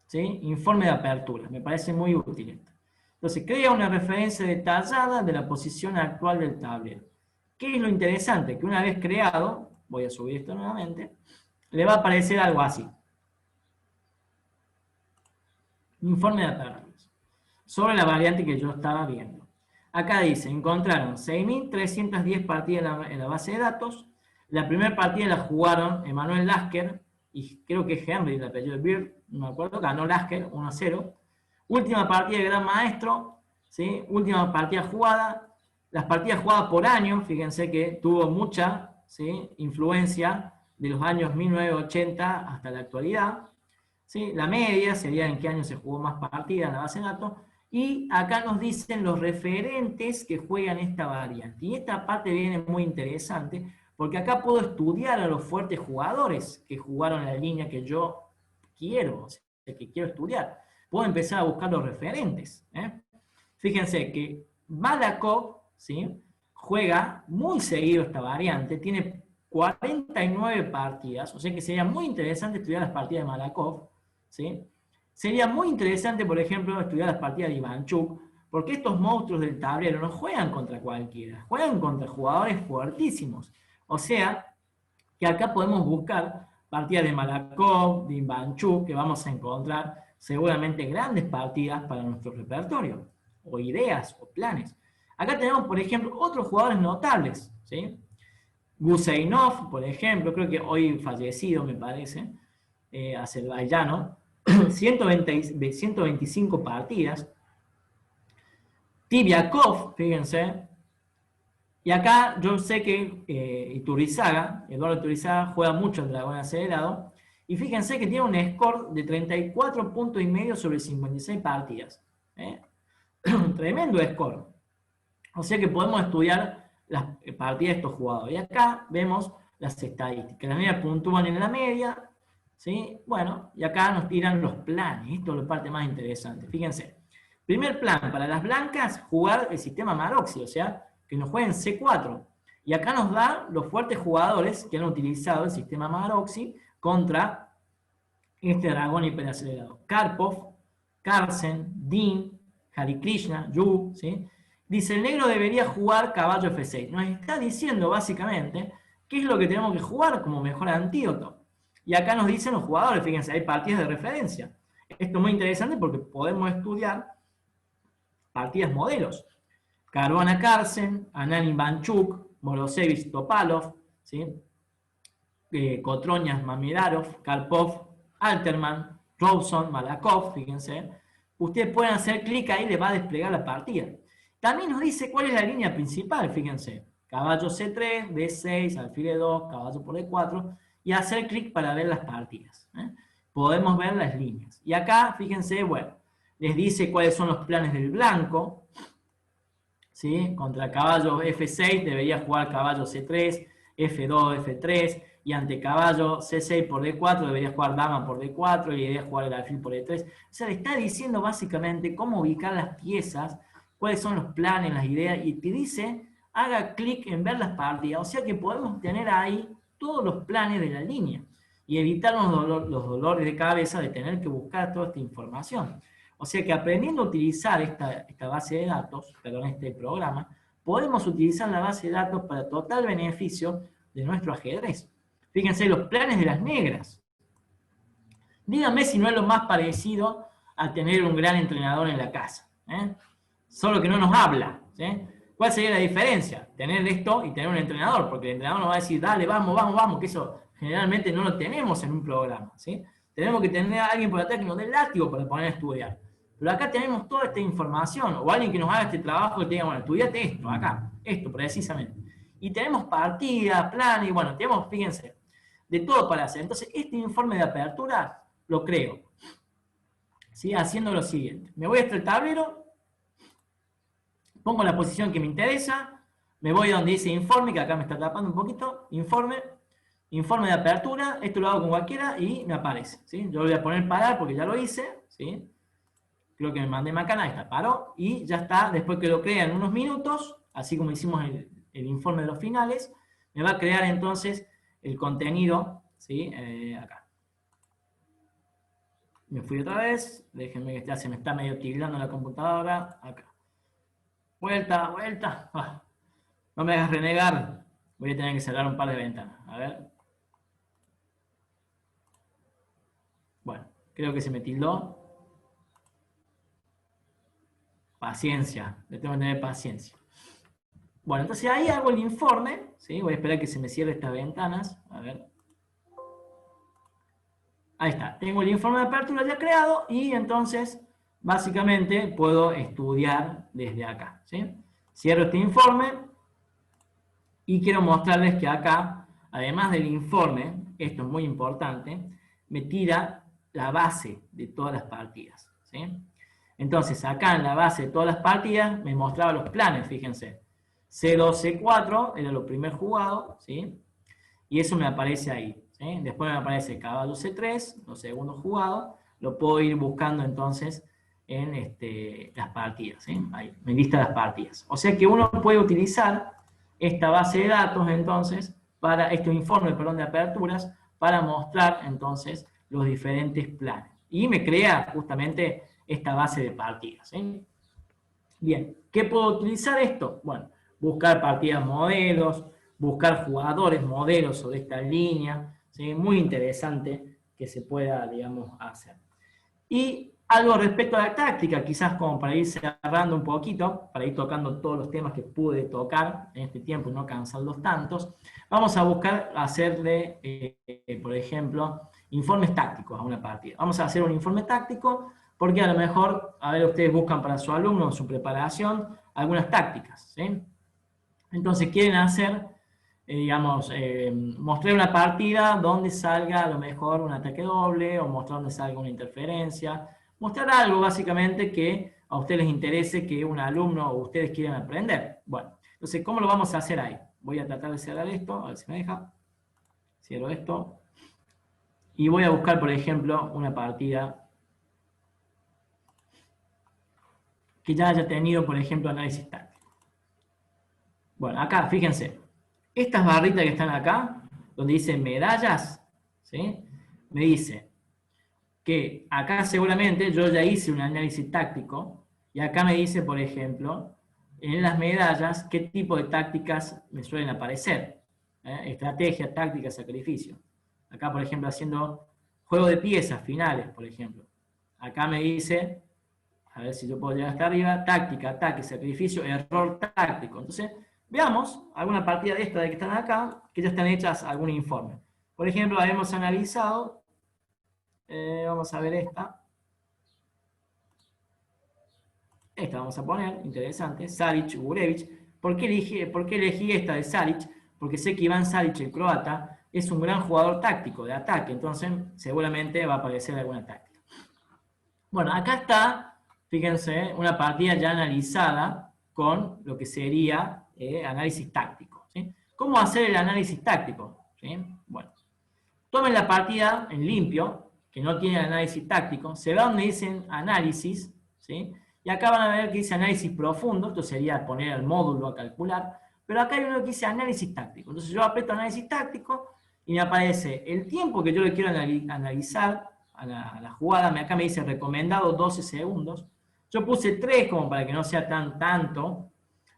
¿sí? Informe de apertura, me parece muy útil esto. Entonces, crea una referencia detallada de la posición actual del tablero. ¿Qué es lo interesante? Que una vez creado, voy a subir esto nuevamente, le va a aparecer algo así. Informe de aperturas. sobre la variante que yo estaba viendo. Acá dice, encontraron 6.310 partidas en la base de datos. La primera partida la jugaron Emanuel Lasker, y creo que es Henry, el apellido de Bird, no me acuerdo, ganó Lasker 1-0. Última partida de Gran Maestro, ¿sí? Última partida jugada. Las partidas jugadas por año, fíjense que tuvo mucha, ¿sí?, influencia de los años 1980 hasta la actualidad. ¿Sí? La media sería en qué año se jugó más partidas en la base de datos. Y acá nos dicen los referentes que juegan esta variante. Y esta parte viene muy interesante, porque acá puedo estudiar a los fuertes jugadores que jugaron la línea que yo quiero, o sea, que quiero estudiar. Puedo empezar a buscar los referentes. Fíjense que Malakoff, ¿sí?, juega muy seguido esta variante, tiene 49 partidas, o sea que sería muy interesante estudiar las partidas de Malakoff, ¿sí? Sería muy interesante, por ejemplo, estudiar las partidas de Ivanchuk, porque estos monstruos del tablero no juegan contra cualquiera, juegan contra jugadores fuertísimos. O sea, que acá podemos buscar partidas de Malakoff, de Ivanchuk, que vamos a encontrar seguramente grandes partidas para nuestro repertorio, o ideas, o planes. Acá tenemos, por ejemplo, otros jugadores notables, ¿sí? Guseinov, por ejemplo, creo que hoy fallecido, me parece, azerbaiyano, 125 partidas. Tibiakov, fíjense. Y acá yo sé que Iturrizaga, Eduardo Iturrizaga, juega mucho el dragón acelerado. Y fíjense que tiene un score de 34 puntos y medio sobre 56 partidas. Tremendo score. O sea que podemos estudiar las partidas de estos jugadores. Y acá vemos las estadísticas. Las medias puntúan en la media, ¿sí? Bueno, y acá nos tiran los planes. Esto es la parte más interesante. Fíjense. Primer plan, para las blancas, jugar el sistema Maroxy, o sea, que nos jueguen C4. Y acá nos da los fuertes jugadores que han utilizado el sistema Maroxy contra este dragón hiperacelerado. Karpov, Carlsen, Dean, Hare Krishna, Yu, ¿sí? Dice, el negro debería jugar caballo F6. Nos está diciendo básicamente qué es lo que tenemos que jugar como mejor antídoto. Y acá nos dicen los jugadores, fíjense, hay partidas de referencia. Esto es muy interesante porque podemos estudiar partidas modelos. Caruana Carlsen, Anani Banchuk, Morozevich Topalov, ¿sí? Cotroñas Mamidarov, Karpov, Alterman, Robson, Malakoff, fíjense. Ustedes pueden hacer clic ahí y les va a desplegar la partida. También nos dice cuál es la línea principal, fíjense. Caballo C3, D6, alfil E2, caballo por E4, y hacer clic para ver las partidas. Podemos ver las líneas. Y acá, fíjense, bueno, les dice cuáles son los planes del blanco. ¿Sí? Contra caballo F6 debería jugar caballo C3, F2, F3, y ante caballo C6 por D4 debería jugar dama por D4 y debería jugar el alfil por E3. O sea, le está diciendo básicamente cómo ubicar las piezas, cuáles son los planes, las ideas, y te dice, haga clic en ver las partidas. O sea que podemos tener ahí todos los planes de la línea y evitarnos los dolores de cabeza de tener que buscar toda esta información. O sea que aprendiendo a utilizar esta base de datos, perdón, este programa, podemos utilizar la base de datos para total beneficio de nuestro ajedrez. Fíjense los planes de las negras. Díganme si no es lo más parecido a tener un gran entrenador en la casa. Solo que no nos habla. ¿Sí? ¿Cuál sería la diferencia? Tener esto y tener un entrenador, porque el entrenador nos va a decir, dale, vamos, vamos, vamos, que eso generalmente no lo tenemos en un programa. ¿Sí? Tenemos que tener a alguien por atrás que nos dé el látigo para poner a estudiar. Pero acá tenemos toda esta información, o alguien que nos haga este trabajo y te diga, bueno, estudiate esto, acá, esto precisamente. Y tenemos partidas, planes, y bueno, tenemos, fíjense, de todo para hacer. Entonces, este informe de apertura lo creo, ¿sí? Haciendo lo siguiente. Me voy hasta el tablero, pongo la posición que me interesa, me voy donde dice informe, que acá me está tapando un poquito, informe de apertura, esto lo hago con cualquiera y me aparece, ¿sí? Yo lo voy a poner parar porque ya lo hice, ¿sí? Creo que me mandé macana, ahí está, paró, y ya está, después que lo crea en unos minutos, así como hicimos el informe de los finales, me va a crear entonces el contenido, ¿sí? Acá. Me fui otra vez, déjenme que se me está medio tildando la computadora, acá. Vuelta, vuelta, no me hagas renegar, voy a tener que cerrar un par de ventanas, a ver. Bueno, creo que se me tildó. Paciencia, le tengo que tener paciencia. Bueno, entonces ahí hago el informe, ¿sí? Voy a esperar que se me cierren estas ventanas, a ver. Ahí está, tengo el informe de apertura ya creado y entonces básicamente puedo estudiar desde acá, ¿sí? Cierro este informe y quiero mostrarles que acá, además del informe, esto es muy importante, me tira la base de todas las partidas, ¿sí? Entonces acá en la base de todas las partidas me mostraba los planes, fíjense. C2, C4 era lo primer jugado, ¿sí? Y eso me aparece ahí, ¿sí? Después me aparece caballo C3, los segundos jugados, lo puedo ir buscando entonces en las partidas, ¿sí? Ahí, me lista las partidas. O sea que uno puede utilizar esta base de datos entonces, para este informe, perdón, de aperturas, para mostrar entonces los diferentes planes. Y me crea justamente esta base de partidas, ¿sí? Bien, ¿qué puedo utilizar esto? Bueno, buscar partidas modelos, buscar jugadores modelos sobre esta línea, ¿sí? Muy interesante que se pueda, digamos, hacer. Y algo respecto a la táctica, quizás como para ir cerrando un poquito, para ir tocando todos los temas que pude tocar en este tiempo y no cansarlos tantos, vamos a buscar hacerle, por ejemplo, informes tácticos a una partida. Vamos a hacer un informe táctico porque a lo mejor, a ver, ustedes buscan para su alumno, en su preparación, algunas tácticas, ¿sí? Entonces quieren hacer, digamos, mostrar una partida donde salga a lo mejor un ataque doble, o mostrar donde salga una interferencia, mostrar algo básicamente que a ustedes les interese, que un alumno o ustedes quieran aprender. Bueno, entonces, ¿cómo lo vamos a hacer ahí? Voy a tratar de cerrar esto, a ver si me deja. Cierro esto. Y voy a buscar, por ejemplo, una partida que ya haya tenido, por ejemplo, análisis táctico. Bueno, acá, fíjense, estas barritas que están acá, donde dice medallas, ¿sí? Me dice que acá seguramente yo ya hice un análisis táctico, y acá me dice, por ejemplo, en las medallas, qué tipo de tácticas me suelen aparecer. Estrategia, táctica, sacrificio. Acá, por ejemplo, haciendo juego de piezas finales, por ejemplo. Acá me dice, a ver si yo puedo llegar hasta arriba, táctica, ataque, sacrificio, error táctico. Entonces, veamos alguna partida de estas que están acá, que ya están hechas algún informe. Por ejemplo, hemos analizado, vamos a ver esta. Esta vamos a poner, interesante, Saric, Gurevich. ¿Por qué elegí esta de Saric? Porque sé que Iván Saric, el croata, es un gran jugador táctico, de ataque, entonces seguramente va a aparecer alguna táctica. Bueno, acá está, fíjense, una partida ya analizada con lo que sería análisis táctico, ¿sí? ¿Cómo hacer el análisis táctico? ¿Sí? Bueno, tomen la partida en limpio, que no tiene análisis táctico, se va donde dicen análisis, ¿sí? Y acá van a ver que dice análisis profundo, esto sería poner el módulo a calcular, pero acá hay uno que dice análisis táctico. Entonces yo aprieto análisis táctico y me aparece el tiempo que yo le quiero analizar a la jugada. Acá me dice recomendado 12 segundos. Yo puse 3 como para que no sea tanto,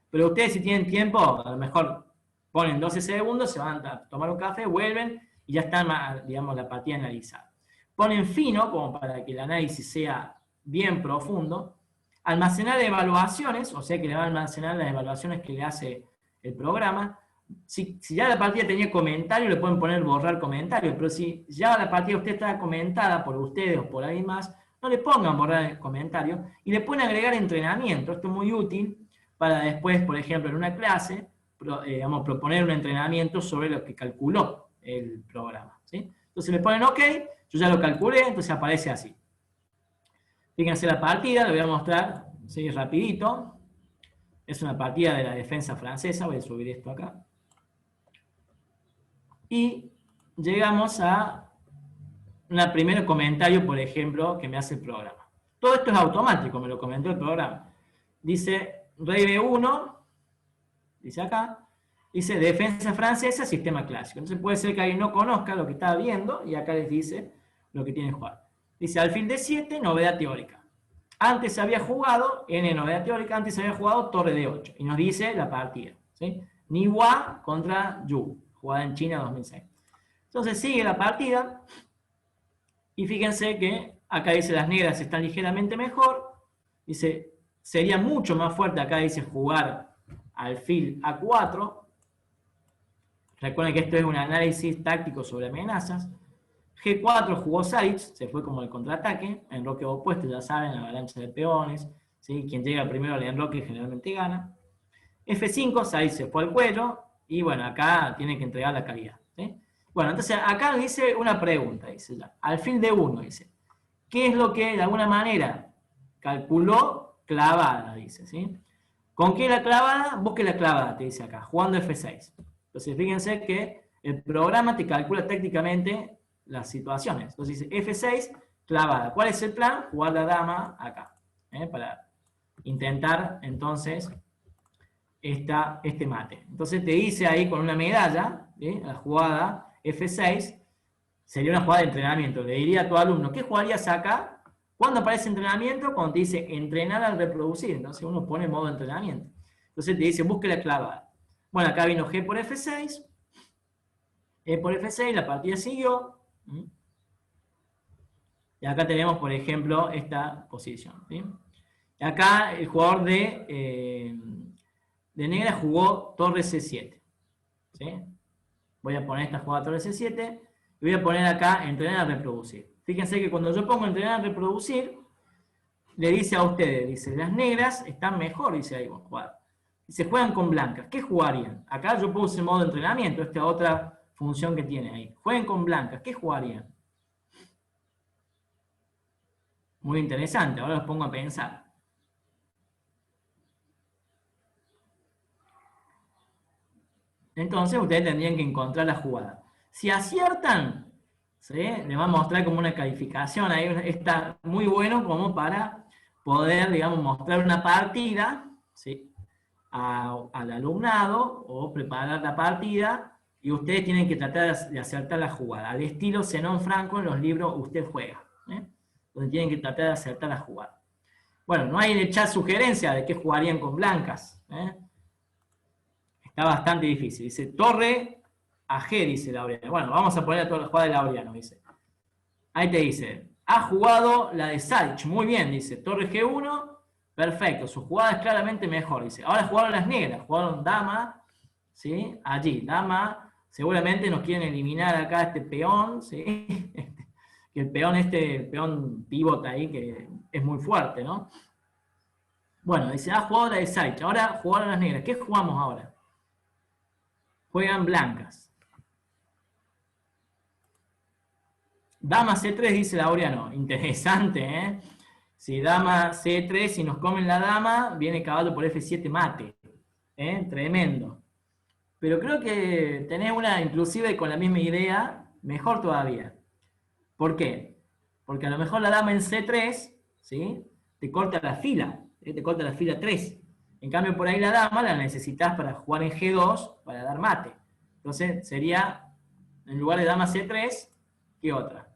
pero ustedes si tienen tiempo, a lo mejor ponen 12 segundos, se van a tomar un café, vuelven y ya está, digamos, la partida analizada. Ponen fino como para que el análisis sea bien profundo. Almacenar evaluaciones, o sea que le va a almacenar las evaluaciones que le hace el programa. Si ya la partida tenía comentario, le pueden poner borrar comentario, pero si ya la partida usted está comentada por ustedes o por alguien más, no le pongan borrar el comentario y le pueden agregar entrenamiento. Esto es muy útil para después, por ejemplo, en una clase, proponer un entrenamiento sobre lo que calculó el programa, ¿sí? Entonces le ponen OK, yo ya lo calculé, entonces aparece así. Fíjense la partida, lo voy a mostrar, ¿sí? Rapidito. Es una partida de la defensa francesa, voy a subir esto acá. Y llegamos a un primer comentario, por ejemplo, que me hace el programa. Todo esto es automático, me lo comentó el programa. Dice, rey B1, dice acá, dice defensa francesa, sistema clásico. Entonces puede ser que alguien no conozca lo que está viendo y acá les dice lo que tiene que jugar. Dice alfil D7, novedad teórica. Antes había jugado, N novedad teórica, antes había jugado torre D8. Y nos dice la partida, ¿sí? Niwa contra Yu, jugada en China 2006. Entonces sigue la partida. Y fíjense que acá dice las negras están ligeramente mejor. Dice, sería mucho más fuerte, acá dice jugar alfil A4. Recuerden que esto es un análisis táctico sobre amenazas. G4 jugó Salic, se fue como el contraataque, enroque opuesto, ya saben, avalancha de peones, ¿sí? Quien llega primero al enroque generalmente gana. F5, Salic se fue al cuello, y bueno, acá tiene que entregar la calidad, ¿sí? Bueno, entonces acá dice una pregunta, dice ya, alfil D1, dice, ¿qué es lo que de alguna manera calculó clavada, dice, ¿sí? ¿Con qué la clavada? Busque la clavada, te dice acá, jugando F6. Entonces fíjense que el programa te calcula técnicamente las situaciones. Entonces dice F6, clavada. ¿Cuál es el plan? Jugar la dama acá, para intentar entonces este mate. Entonces te dice ahí con una medalla, la jugada F6, sería una jugada de entrenamiento. Le diría a tu alumno, ¿qué jugarías acá? ¿Cuándo aparece entrenamiento? Cuando te dice entrenar al reproducir. Entonces uno pone modo entrenamiento. Entonces te dice, busque la clavada. Bueno, acá vino G por F6. E por F6, la partida siguió. Y acá tenemos, por ejemplo, esta posición. ¿Sí? Acá el jugador de negra jugó torre C7. ¿Sí? Voy a poner esta jugada torre C7 y voy a poner acá entrenar a reproducir. Fíjense que cuando yo pongo entrenar a reproducir, le dice a ustedes, dice, las negras están mejor, dice ahí, jugar. Dice, juegan con blancas. ¿Qué jugarían? Acá yo puse modo entrenamiento, esta otra función que tiene ahí. Jueguen con blancas. ¿Qué jugarían? Muy interesante, ahora los pongo a pensar. Entonces ustedes tendrían que encontrar la jugada. Si aciertan, ¿sí? Les va a mostrar como una calificación. Ahí está muy bueno como para poder, digamos, mostrar una partida, ¿sí? Al alumnado o preparar la partida y ustedes tienen que tratar de acertar la jugada. Al estilo Zenón Franco en los libros Usted Juega, donde tienen que tratar de acertar la jugada. Bueno, no hay en el chat sugerencia de qué jugarían con blancas. Está bastante difícil. Dice torre a G, dice Laureano. Bueno, vamos a poner la jugada de Laureano, dice. Ahí te dice, ha jugado la de Salic, muy bien, dice, torre G1, perfecto, su jugada es claramente mejor, dice. Ahora jugaron las negras, jugaron dama, ¿sí? Allí, dama, seguramente nos quieren eliminar acá este peón, ¿sí? Que el peón pivota ahí, que es muy fuerte, ¿no? Bueno, dice, ha jugado la de Salic, ahora jugaron las negras, ¿qué jugamos ahora? Juegan blancas. Dama C3, dice Laureano. Interesante, ¿eh? Si dama C3, si nos comen la dama, viene caballo por F7 mate. Tremendo. Pero creo que tenés una, inclusive con la misma idea, mejor todavía. ¿Por qué? Porque a lo mejor la dama en C3, ¿sí? Te corta la fila, te corta la fila 3. En cambio, por ahí la dama la necesitas para jugar en G2, para dar mate. Entonces, sería, en lugar de dama C3, ¿qué otra?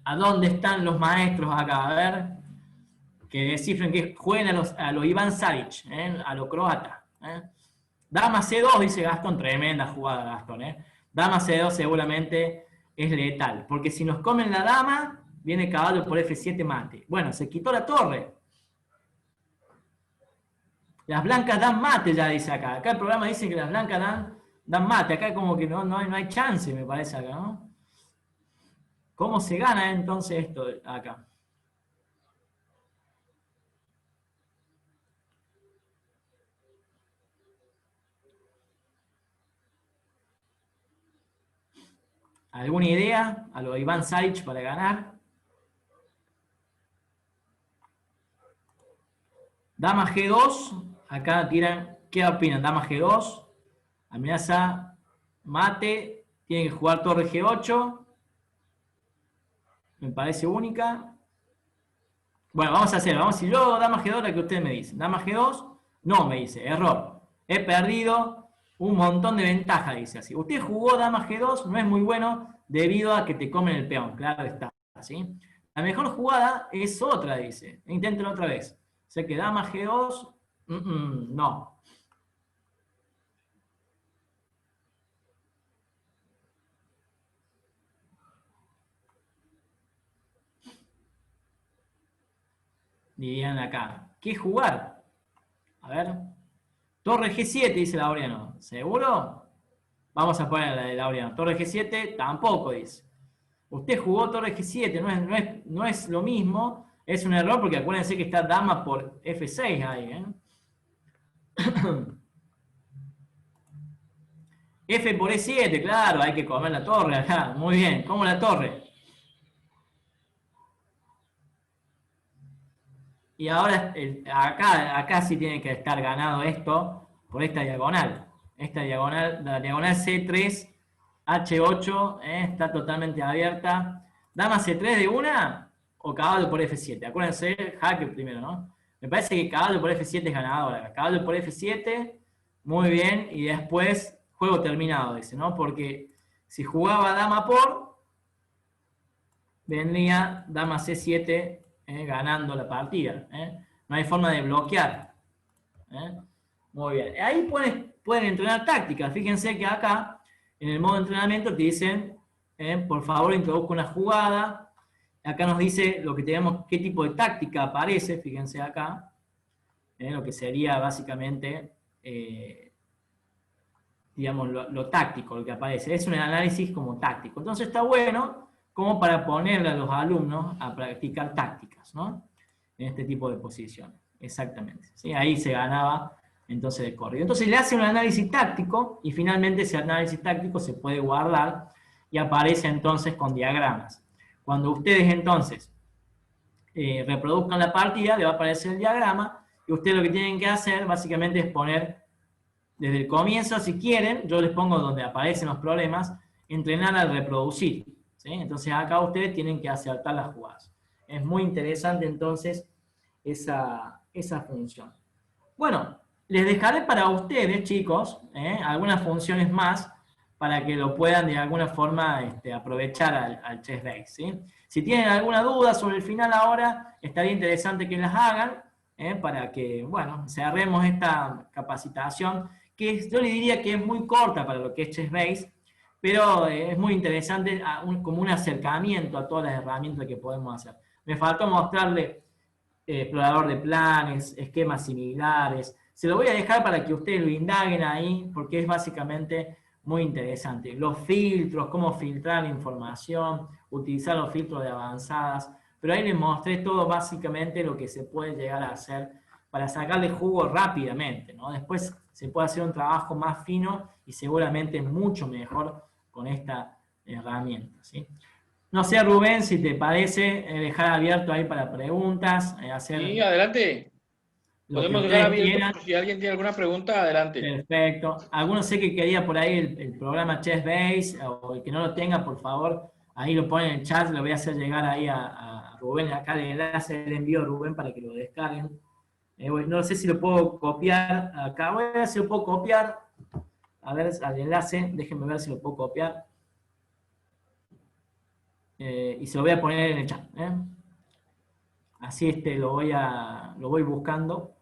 ¿A dónde están los maestros acá? A ver, que descifren, que jueguen a los Iván Salic, a los croatas. Dama C2, dice Gastón, tremenda jugada Gastón. Dama C2 seguramente es letal, porque si nos comen la dama, viene caballo por F7 mate. Bueno, se quitó la torre. Las blancas dan mate, ya dice acá. Acá el programa dice que las blancas dan mate. Acá como que no hay chance, me parece acá, ¿no? ¿Cómo se gana entonces esto acá? ¿Alguna idea a lo de Iván Salic para ganar? Dama G2, acá tiran, ¿qué opinan? Dama G2, amenaza mate, tiene que jugar torre G8, me parece única. Bueno, vamos a hacer, si yo hago dama G2, la que ustedes me dicen. Dama G2, no, me dice, error. He perdido un montón de ventaja, dice así. Usted jugó dama G2, no es muy bueno debido a que te comen el peón, claro está, ¿sí? La mejor jugada es otra, dice. Inténtelo otra vez. O sea que dama G2, no. dirían acá. ¿Qué jugar? A ver. Torre G7, dice Laureano. ¿Seguro? Vamos a poner la de Laureano. Torre G7 tampoco dice. Usted jugó Torre G7, no es lo mismo. Es un error porque acuérdense que está dama por F6 ahí. F por E7, claro, hay que comer la torre acá. Muy bien, ¿cómo la torre? Y ahora acá sí tiene que estar ganado esto por esta diagonal. Esta diagonal, la diagonal C3, H8, está totalmente abierta. Dama C3 de una o caballo por F7. Acuérdense, jaque primero, ¿no? Me parece que caballo por F7 es ganadora. Caballo por F7, muy bien. Y después, juego terminado, dice, ¿no? Porque si jugaba dama por, vendría dama C7 ganando la partida. No hay forma de bloquear. Muy bien. Ahí pueden entrenar tácticas. Fíjense que acá, en el modo de entrenamiento, te dicen, por favor, introduzca una jugada. Acá nos dice lo que tenemos, qué tipo de táctica aparece. Fíjense acá. Lo que sería básicamente, digamos, lo táctico, lo que aparece. Es un análisis como táctico. Entonces está bueno como para ponerle a los alumnos a practicar tácticas, ¿no? En este tipo de posiciones. Exactamente. ¿Sí? Ahí se ganaba entonces el corrido. Entonces le hace un análisis táctico y finalmente ese análisis táctico se puede guardar y aparece entonces con diagramas. Cuando ustedes entonces reproduzcan la partida, le va a aparecer el diagrama y ustedes lo que tienen que hacer básicamente es poner desde el comienzo, si quieren, yo les pongo donde aparecen los problemas, entrenar al reproducir. ¿Sí? Entonces acá ustedes tienen que acertar las jugadas. Es muy interesante entonces esa función. Bueno, les dejaré para ustedes, chicos, algunas funciones más para que lo puedan de alguna forma aprovechar al ChessBase. ¿Sí? Si tienen alguna duda sobre el final ahora, estaría interesante que las hagan para que, bueno, cerremos esta capacitación, que yo le diría que es muy corta para lo que es ChessBase, pero es muy interesante como un acercamiento a todas las herramientas que podemos hacer. Me faltó mostrarle explorador de planes, esquemas similares. Se lo voy a dejar para que ustedes lo indaguen ahí, porque es básicamente muy interesante. Los filtros, cómo filtrar la información, utilizar los filtros de avanzadas, pero ahí les mostré todo básicamente lo que se puede llegar a hacer para sacarle jugo rápidamente, ¿no? Después se puede hacer un trabajo más fino y seguramente mucho mejor con esta herramienta, ¿sí? No sé, Rubén, si te parece dejar abierto ahí para preguntas, hacer Sí, adelante. lo que Podemos dejar ustedes abierto quieran. por si alguien tiene alguna pregunta, adelante. Perfecto. Algunos sé que quería por ahí el programa ChessBase, o el que no lo tenga, por favor, ahí lo ponen en el chat, lo voy a hacer llegar ahí a Rubén, acá el enlace le envío a Rubén para que lo descarguen. No sé si lo puedo copiar acá, voy a ver si lo puedo copiar, a ver, al enlace, déjenme ver si lo puedo copiar. Y se lo voy a poner en el chat. Así lo voy buscando.